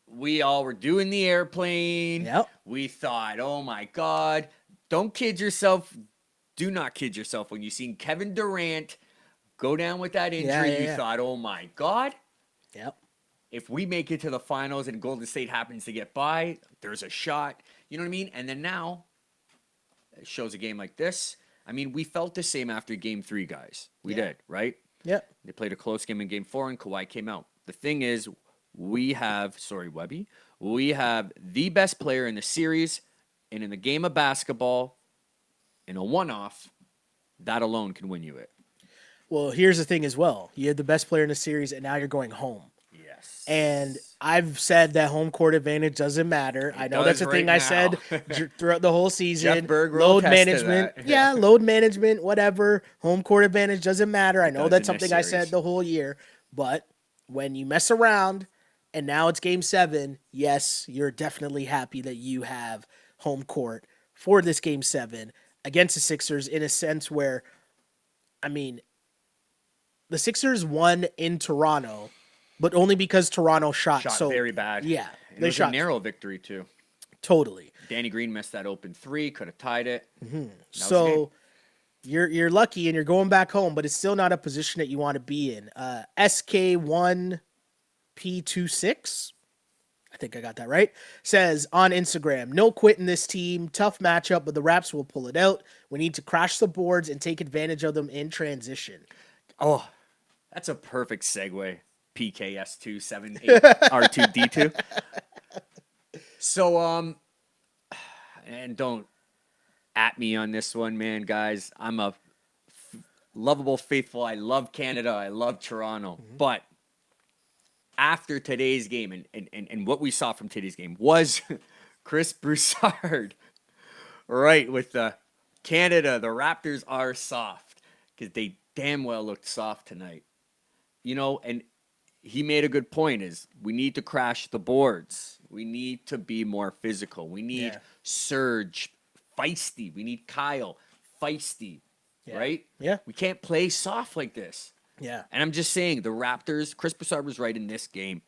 we all were doing the airplane. Yep. We thought, oh my God, don't kid yourself. Do not kid yourself. When you seen Kevin Durant go down with that injury, you thought, oh my God. Yep. If we make it to the finals and Golden State happens to get by, there's a shot. You know what I mean? And then now, it shows a game like this. I mean, we felt the same after game 3, guys. We did, right? Yep. They played a close game in game 4, and Kawhi came out. The thing is, we have the best player in the series, and in the game of basketball, in a one-off, that alone can win you it. Well, here's the thing as well. You had the best player in the series, and now you're going home. Yes. And I've said that home court advantage doesn't matter. I know that's does a thing right I said throughout the whole season. Jeff Berg will load attest to management. that. Yeah, load management, whatever. Home court advantage doesn't matter. I know does that's in this something I series. said the whole year. But when you mess around and now it's game 7, yes, you're definitely happy that you have home court for this game 7 against the Sixers, in a sense where, I mean, the Sixers won in Toronto, but only because Toronto shot so very bad. Yeah, And they it was shot a narrow victory, too. totally. Danny Green missed that open 3, could have tied it. So you're lucky and you're going back home, but it's still not a position that you want to be in. SK1P26, I think I got that right, says on Instagram, no quitting this team. Tough matchup, but the Raps will pull it out. We need to crash the boards and take advantage of them in transition. Oh, that's a perfect segue. PKS278R2D2. So, and don't at me on this one, man, guys. I'm a lovable, faithful. I love Canada. I love Toronto. But after today's game and what we saw from today's game was Chris Broussard, right, with the Canada, the Raptors are soft, because they damn well looked soft tonight. You know, and he made a good point, is we need to crash the boards. We need to be more physical. We need Serge feisty. We need Kyle feisty, right? Yeah. We can't play soft like this. Yeah. And I'm just saying, the Raptors, Chris Broussard was right in this game,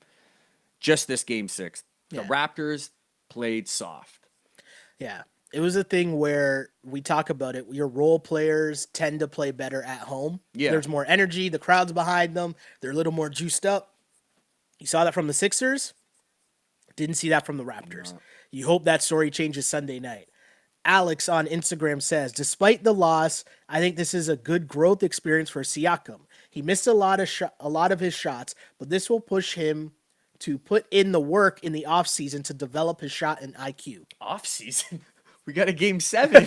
just this game 6. The Raptors played soft. Yeah. It was a thing where we talk about it. Your role players tend to play better at home. Yeah. There's more energy. The crowd's behind them. They're a little more juiced up. You saw that from the Sixers. Didn't see that from the Raptors. No. You hope that story changes Sunday night. Alex on Instagram says, despite the loss, I think this is a good growth experience for Siakam. He missed a lot of his shots, but this will push him to put in the work in the offseason to develop his shot and IQ. Off season. We got a game 7.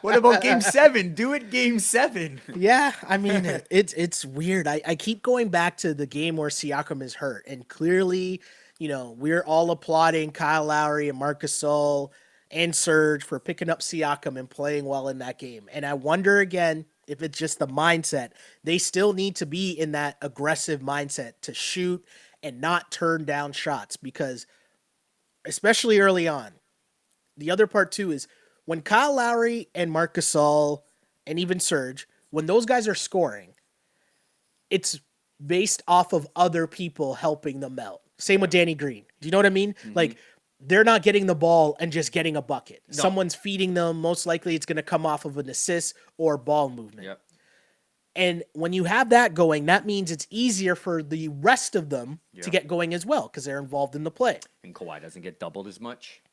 What about game 7? Do it game 7. Yeah, I mean, it's weird. I keep going back to the game where Siakam is hurt, and clearly, we're all applauding Kyle Lowry and Marc Gasol and Serge for picking up Siakam and playing well in that game. And I wonder again if it's just the mindset. They still need to be in that aggressive mindset to shoot and not turn down shots, because especially early on. The other part, too, is when Kyle Lowry and Marc Gasol and even Serge, when those guys are scoring, it's based off of other people helping them out. Same with Danny Green. Do you know what I mean? Mm-hmm. Like, they're not getting the ball and just getting a bucket. No. Someone's feeding them. Most likely it's going to come off of an assist or ball movement. Yep. And when you have that going, that means it's easier for the rest of them to get going as well because they're involved in the play. And Kawhi doesn't get doubled as much.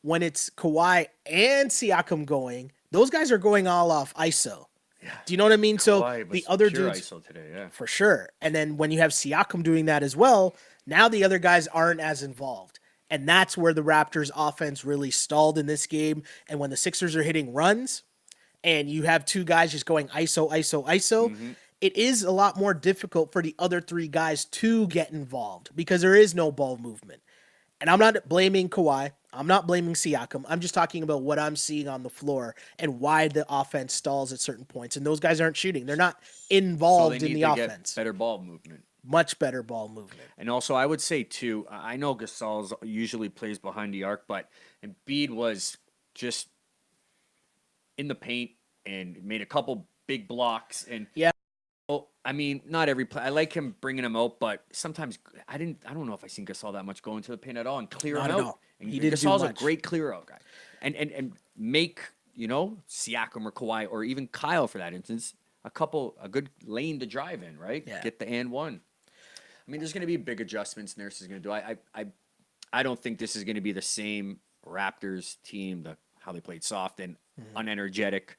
When it's Kawhi and Siakam going, those guys are going all off ISO. Yeah. Do you know what I mean? Kawhi so the other dudes, ISO today, yeah, for sure. And then when you have Siakam doing that as well, now the other guys aren't as involved, and that's where the Raptors' offense really stalled in this game. And when the Sixers are hitting runs, and you have two guys just going ISO, it is a lot more difficult for the other three guys to get involved because there is no ball movement. And I'm not blaming Kawhi. I'm not blaming Siakam. I'm just talking about what I'm seeing on the floor and why the offense stalls at certain points. And those guys aren't shooting. They're not involved in the offense. Get better ball movement. Much better ball movement. And also, I would say, too, I know Gasol usually plays behind the arc, but Embiid was just in the paint and made a couple big blocks. And yeah. Well, I mean, not every play. I like him bringing him out, but sometimes I don't know if I seen Gasol that much go into the paint at all and clear him out. And he didn't Gasol's do a great clear out guy. And make, Siakam or Kawhi or even Kyle for that instance, a good lane to drive in, right? Yeah. Get the and one. I mean, there's going to be big adjustments Nurse is going to do. I don't think this is going to be the same Raptors team, how they played soft and unenergetic.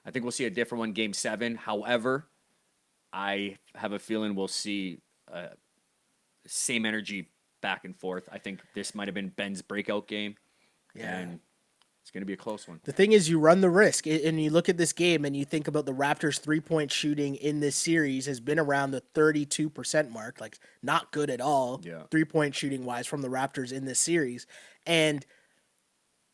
I think we'll see a different one game 7. However, I have a feeling we'll see same energy back and forth. I think this might have been Ben's breakout game. Yeah. And it's going to be a close one. The thing is, you run the risk, and you look at this game and you think about the Raptors' three-point shooting in this series has been around the 32% mark, like not good at all, three-point shooting-wise from the Raptors in this series. And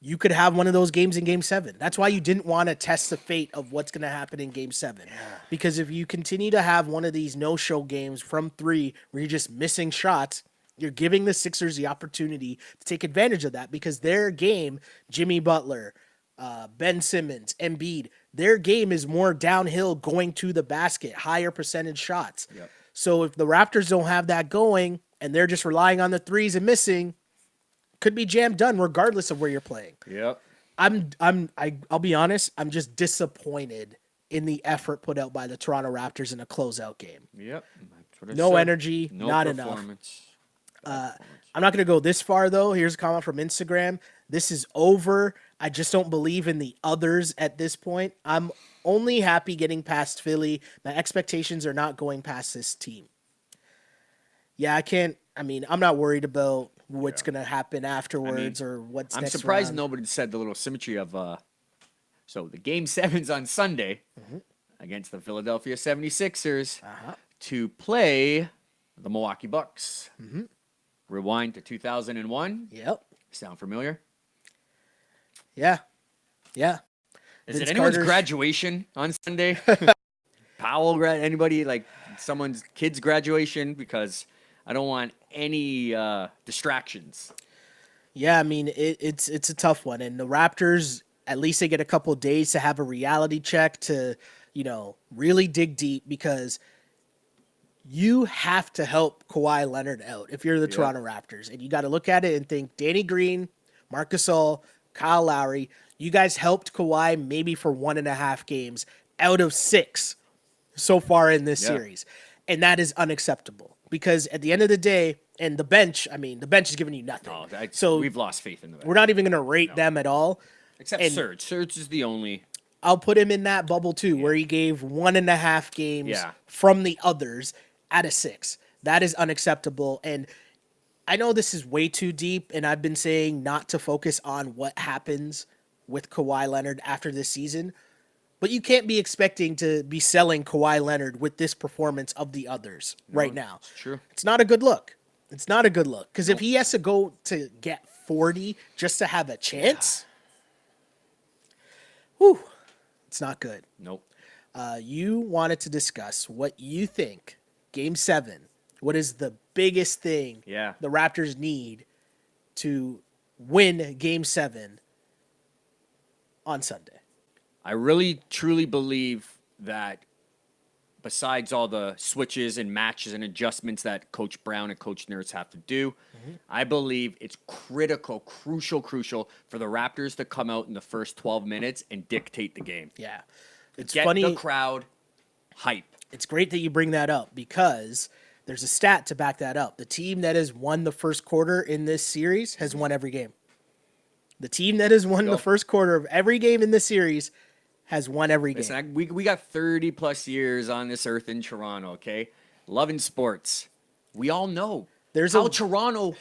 you could have one of those games in Game 7. That's why you didn't want to test the fate of what's going to happen in Game 7. Yeah. Because if you continue to have one of these no-show games from 3 where you're just missing shots, you're giving the Sixers the opportunity to take advantage of that because their game, Jimmy Butler, Ben Simmons, Embiid, their game is more downhill going to the basket, higher percentage shots. Yep. So if the Raptors don't have that going and they're just relying on the threes and missing, could be jam done regardless of where you're playing. Yep. I'll be honest, I'm just disappointed in the effort put out by the Toronto Raptors in a closeout game. Yep. No energy, not enough. I'm not going to go this far, though. Here's a comment from Instagram. This is over. I just don't believe in the others at this point. I'm only happy getting past Philly. My expectations are not going past this team. Yeah, I'm not worried about what's going to happen afterwards or what's next. I'm surprised round. Nobody said the little symmetry of so the game 7's on Sunday against the Philadelphia 76ers to play the Milwaukee Bucks. Rewind to 2001. Yep. Sound familiar? Yeah. Is it anyone's graduation on Sunday? Powell, anybody, like someone's kid's graduation? Because I don't want any distractions. Yeah, I mean, it's a tough one. And the Raptors, at least they get a couple of days to have a reality check to, really dig deep because you have to help Kawhi Leonard out if you're the Toronto Raptors. And you got to look at it and think Danny Green, Marc Gasol, Kyle Lowry, you guys helped Kawhi maybe for 1.5 games out of 6 so far in this series. And that is unacceptable because at the end of the day, and the bench is giving you nothing. So we've lost faith in the bench. We're not even going to rate them at all. Except Serge. Serge is the only. I'll put him in that bubble too, where he gave 1.5 games from the others out of 6. That is unacceptable. And I know this is way too deep, and I've been saying not to focus on what happens with Kawhi Leonard after this season, but you can't be expecting to be selling Kawhi Leonard with this performance of the others right now. It's true. It's not a good look. It's not a good look. Because if he has to go to get 40 just to have a chance, it's not good. Nope. You wanted to discuss what you think Game 7, what is the biggest thing the Raptors need to win Game 7 on Sunday? I really, truly believe that besides all the switches and matches and adjustments that Coach Brown and Coach Nurse have to do, I believe it's crucial for the Raptors to come out in the first 12 minutes and dictate the game. Yeah. It's Get funny. the crowd hype. It's great that you bring that up because there's a stat to back that up. The team that has won the first quarter in this series has won every game. The team that has won the first quarter of every game in this series has won every game. Listen, we got 30 plus years on this earth in Toronto, okay? Loving sports. We all know how Toronto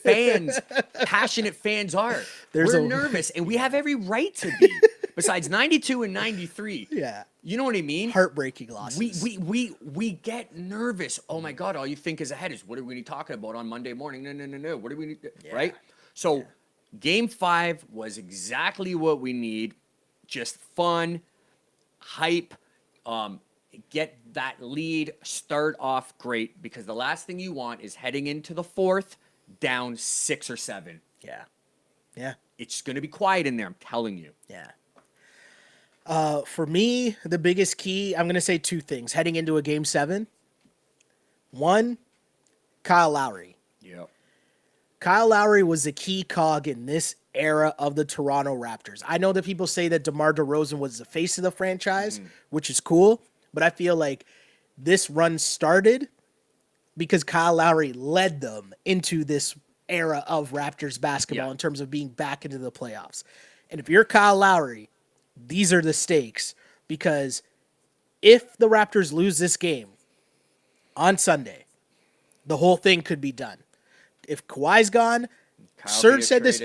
fans, passionate fans are. We're nervous, and we have every right to be. Besides 92 and 93. Yeah. You know what I mean? Heartbreaking losses. We get nervous. Oh my God, all you think is ahead is what are we going to be talking about on Monday morning? No. What do we need? Right? So Game 5 was exactly what we need. Just fun, hype, get that lead, start off great, because the last thing you want is heading into the fourth down 6 or 7. Yeah. Yeah. It's going to be quiet in there, I'm telling you. Yeah. For me, the biggest key, I'm going to say two things heading into a Game 7. One, Kyle Lowry. Yep. Kyle Lowry was the key cog in this era of the Toronto Raptors. I know that people say that DeMar DeRozan was the face of the franchise, which is cool, but I feel like this run started because Kyle Lowry led them into this era of Raptors basketball in terms of being back into the playoffs. And if you're Kyle Lowry, these are the stakes, because if the Raptors lose this game on Sunday, the whole thing could be done. If Kawhi's gone, Serge said this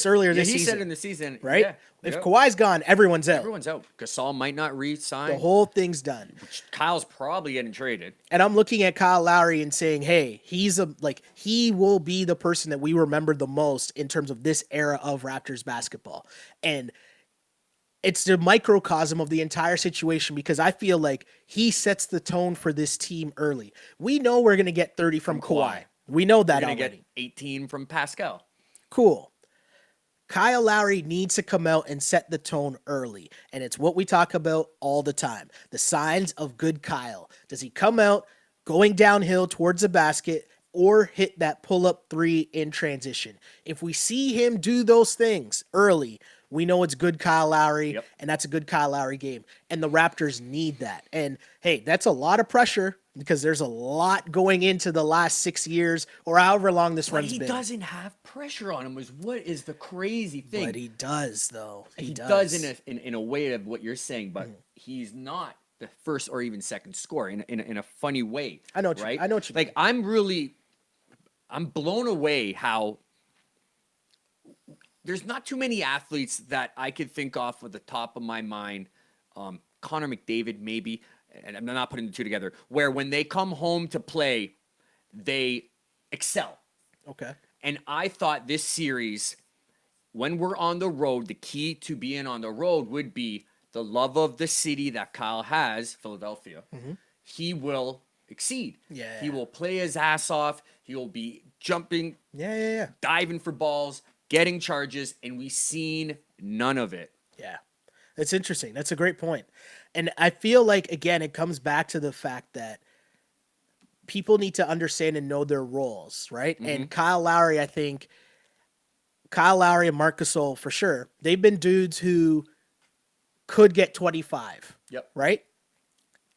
earlier this season. He said in the season, right? Yeah, if Kawhi's gone, everyone's out. Everyone's out. Gasol might not re-sign. The whole thing's done. Kyle's probably getting traded. And I'm looking at Kyle Lowry and saying, hey, he will be the person that we remember the most in terms of this era of Raptors basketball. And it's the microcosm of the entire situation, because I feel like he sets the tone for this team early. We know we're going to get 30 from Kawhi. We know that already. We're going to get 18 from Pascal. Cool. Kyle Lowry needs to come out and set the tone early. And it's what we talk about all the time. The signs of good Kyle. Does he come out going downhill towards the basket or hit that pull-up 3 in transition? If we see him do those things early, we know it's good Kyle Lowry, and that's a good Kyle Lowry game. And the Raptors need that. And, hey, that's a lot of pressure, because there's a lot going into the last 6 years or however long this run's been. He doesn't have pressure on him, is what is the crazy thing. But he does, though. He does in a way of what you're saying, but he's not the first or even second scorer in a funny way. I know what right? I know what you mean. Like, I'm blown away how there's not too many athletes that I could think off of the top of my mind. Connor McDavid, maybe, and I'm not putting the two together, where when they come home to play, they excel. Okay. And I thought this series, when we're on the road, the key to being on the road would be the love of the city that Kyle has, Philadelphia. He will exceed. Yeah. He will play his ass off. He will be jumping, diving for balls, getting charges, and we've seen none of it. Yeah. That's interesting. That's a great point. And I feel like, again, it comes back to the fact that people need to understand and know their roles, right? And Kyle Lowry, I think, Kyle Lowry and Marc Gasol, for sure, they've been dudes who could get 25, right?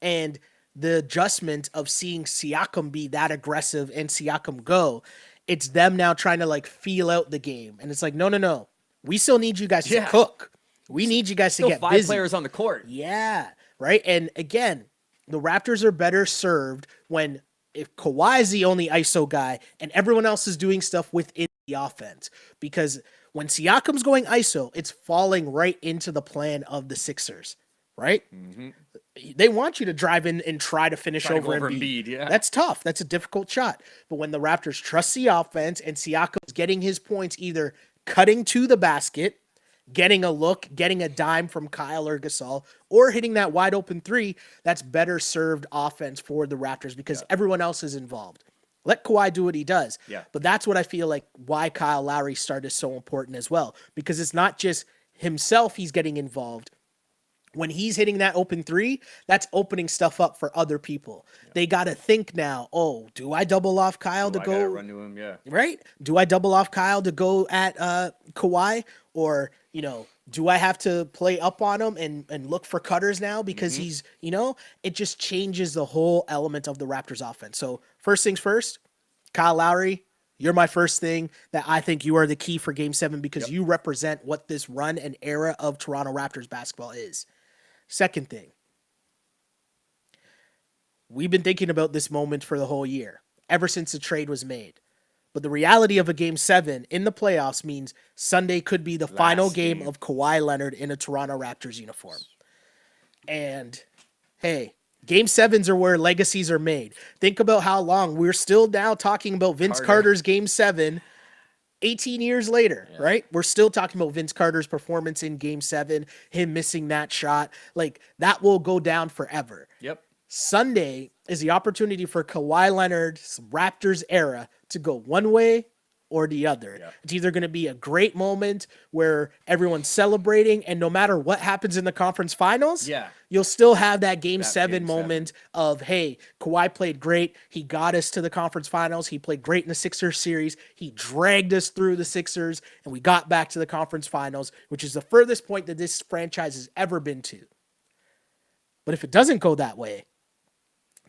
And the adjustment of seeing Siakam be that aggressive and Siakam go, it's them now trying to, like, feel out the game. And it's like, no. We still need you guys to cook. We need you guys to get 5 busy. players on the court. Yeah, right? And again, the Raptors are better served when if Kawhi is the only ISO guy and everyone else is doing stuff within the offense. Because when Siakam's going ISO, it's falling right into the plan of the Sixers, right? Mm-hmm. They want you to drive in and try to finish over Embiid. Yeah. That's tough. That's a difficult shot. But when the Raptors trust the offense and Siakam's getting his points either cutting to the basket, getting a look, getting a dime from Kyle or Gasol, or hitting that wide open three, that's better served offense for the Raptors because everyone else is involved. Let Kawhi do what he does. Yeah. But that's what I feel like why Kyle Lowry's start is so important as well, because it's not just himself he's getting involved. When he's hitting that open three, that's opening stuff up for other people. Yeah. They got to think now, oh, do I double off Kyle to go? Run to him, yeah. Right? Do I double off Kyle to go at Kawhi? Or, do I have to play up on him and look for cutters now because he's, it just changes the whole element of the Raptors offense. So first things first, Kyle Lowry, you're my first thing that I think you are the key for Game 7 because you represent what this run and era of Toronto Raptors basketball is. Second thing, we've been thinking about this moment for the whole year, ever since the trade was made. But the reality of a Game 7 in the playoffs means Sunday could be the final game of Kawhi Leonard in a Toronto Raptors uniform. And, hey, Game 7s are where legacies are made. Think about how long we're still now talking about Vince Carter's Game 7 18 years later, right? We're still talking about Vince Carter's performance in Game 7, him missing that shot. Like, that will go down forever. Yep. Sunday is the opportunity for Kawhi Leonard's Raptors era to go one way or the other. Yep. It's either going to be a great moment where everyone's celebrating, and no matter what happens in the conference finals, you'll still have that Game 7 moment of, hey, Kawhi played great. He got us to the conference finals. He played great in the Sixers series. He dragged us through the Sixers, and we got back to the conference finals, which is the furthest point that this franchise has ever been to. But if it doesn't go that way,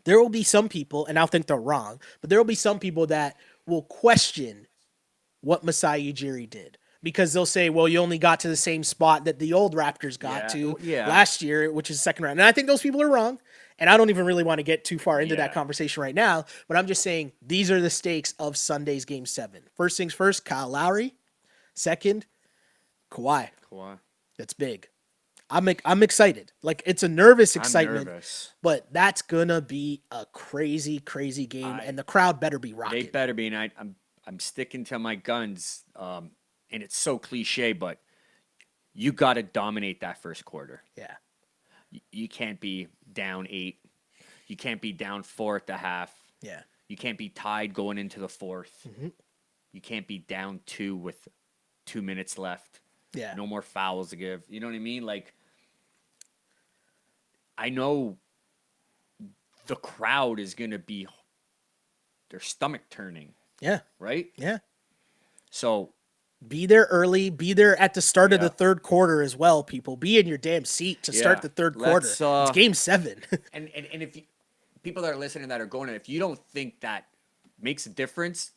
there will be some people, and I'll think they're wrong, but there will be some people that will question what Masai Ujiri did, because they'll say, well, you only got to the same spot that the old Raptors got to last year, which is second round. And I think those people are wrong. And I don't even really want to get too far into that conversation right now, but I'm just saying these are the stakes of Sunday's Game 7. First things first, Kyle Lowry. Second, Kawhi. That's big. I'm excited. Like, it's a nervous excitement, but that's gonna be a crazy, crazy game, and the crowd better be rocking. They better be, and I'm sticking to my guns, and it's so cliche, but you got to dominate that first quarter. Yeah. You can't be down 8. You can't be down 4 at the half. Yeah. You can't be tied going into the fourth. Mm-hmm. You can't be down 2 with 2 minutes left. Yeah. No more fouls to give. You know what I mean? Like, I know the crowd is going to be their stomach turning. Yeah. Right? Yeah. So be there early. Be there at the start of the third quarter as well, people. Be in your damn seat to start the third quarter. It's Game 7. and if people that are listening that are going, if you don't think that makes a difference,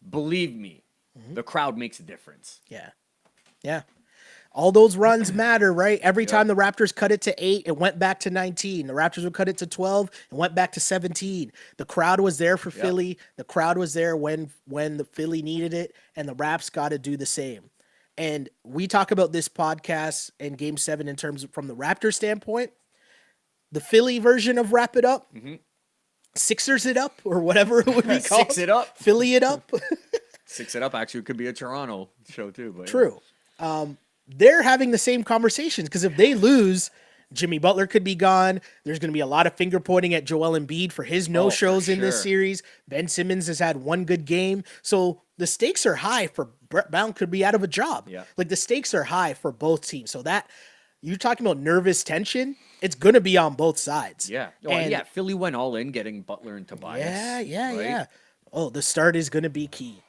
believe me, the crowd makes a difference. Yeah. Yeah. All those runs matter, right? Every time the Raptors cut it to 8, it went back to 19. The Raptors would cut it to 12 and went back to 17. The crowd was there for Philly. The crowd was there when the Philly needed it, and the Raps got to do the same. And we talk about this podcast and Game 7 in terms of from the Raptors standpoint. The Philly version of Wrap It Up, Sixers It Up, or whatever it would be called. Six It Up. Philly It Up. Six It Up actually could be a Toronto show too. But True. They're having the same conversations because if they lose, Jimmy Butler could be gone. There's going to be a lot of finger pointing at Joel Embiid for his no-shows in this series. Ben Simmons has had one good game. So the stakes are high for Brett Brown could be out of a job. Yeah. Like the stakes are high for both teams. So that you're talking about nervous tension. It's going to be on both sides. Yeah. Oh, Philly went all in getting Butler and Tobias. Yeah. Oh, the start is going to be key.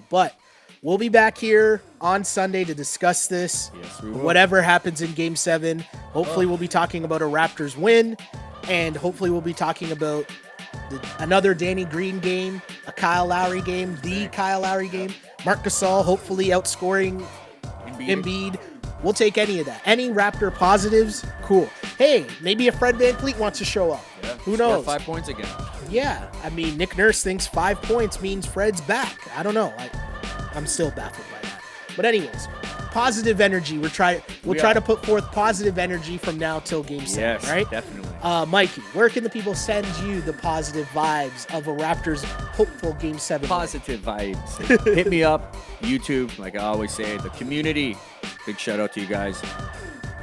But we'll be back here on Sunday to discuss this. Yes, we will. Whatever happens in Game 7. Hopefully we'll be talking about a Raptors win, and hopefully we'll be talking about another Danny Green game, a Kyle Lowry game, Kyle Lowry game. Marc Gasol hopefully outscoring Embiid. We'll take any of that. Any Raptor positives, cool. Hey, maybe a Fred VanVleet wants to show up. Yeah, Who knows? 5 points again. Yeah, I mean, Nick Nurse thinks 5 points means Fred's back. I don't know. I'm still baffled by that. But anyways, positive energy. We'll try to put forth positive energy from now till Game 7, Yes, right? definitely. Mikey, where can the people send you the positive vibes of a Raptors hopeful Game 7? Positive vibes. Hit me up, YouTube, like I always say, the community. Big shout out to you guys.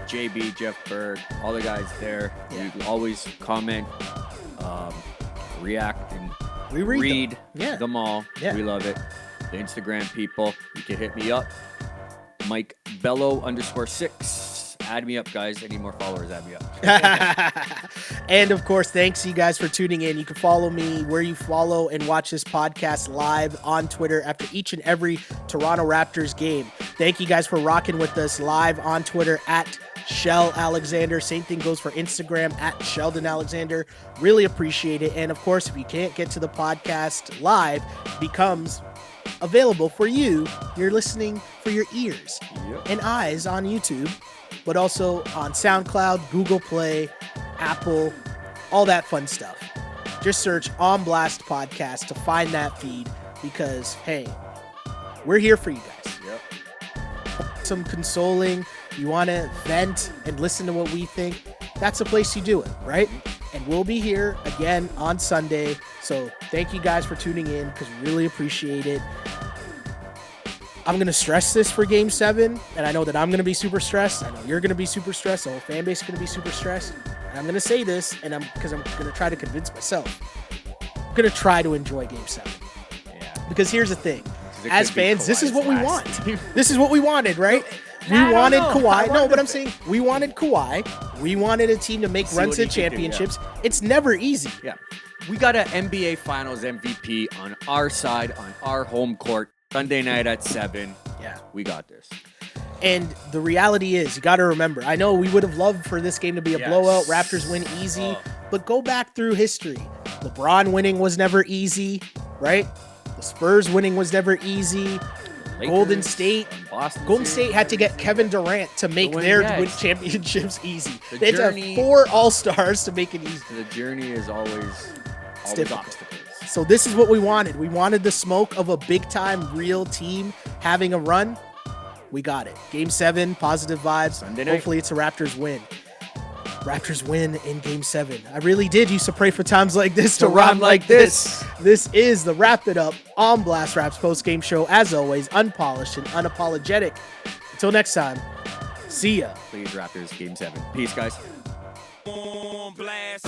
JB, Jeff Berg, all the guys there. Yeah. You always comment, react, and We read them. them. Yeah. Them all. Yeah. We love it. The Instagram people, you can hit me up. Mike Bello _6. Add me up, guys. Any more followers, add me up. And of course, thanks you guys for tuning in. You can follow me where you follow and watch this podcast live on Twitter after each and every Toronto Raptors game. Thank you guys for rocking with us live on Twitter at Shell Alexander. Same thing goes for Instagram at Sheldon Alexander. Really appreciate it. And of course, if you can't get to the podcast live, it becomes available for you. You're listening for your ears and eyes on YouTube, but also on SoundCloud, Google Play, Apple, all that fun stuff. Just search On Blast Podcast to find that feed because, hey, we're here for you guys. Some consoling, you want to vent and listen to what we think, that's the place you do it, right? And we'll be here again on Sunday. So thank you guys for tuning in because we really appreciate it. I'm going to stress this for Game 7, and I know that I'm going to be super stressed. I know you're going to be super stressed. The whole fan base is going to be super stressed. And I'm going to say this, and because I'm going to try to convince myself. I'm going to try to enjoy Game 7. Yeah. Because here's the thing. It As could be fans, this is what we Kawhi's want. last. This is what we wanted, right? We I don't wanted know. Kawhi. No, but I'm saying we wanted Kawhi. We wanted a team to make See runs what to he can do, yeah. championships. It's never easy. Yeah. We got an NBA Finals MVP on our side, on our home court, Sunday night at 7. Yeah. We got this. And the reality is, you got to remember, I know we would have loved for this game to be a Yes. blowout, Raptors win easy, but go back through history. LeBron winning was never easy, right? The Spurs winning was never easy. Lakers, Golden State. Boston Golden series, State had to get Kevin Durant to make win, their yes. win championships easy. The They had to journey- have 4 All-Stars to make it easy. The journey is always difficult. obstacles. So this is what we wanted. We wanted the smoke of a big-time real team having a run. We got it. Game 7, positive vibes. Sunday night. Hopefully it's a Raptors win. Raptors win in Game 7. I really did used to pray for times like this to rhyme like this. This is the Wrap It Up on Blast Raps post-game show. As always, unpolished and unapologetic. Until next time, see ya. Please, Raptors, Game 7. Peace, guys. On blast.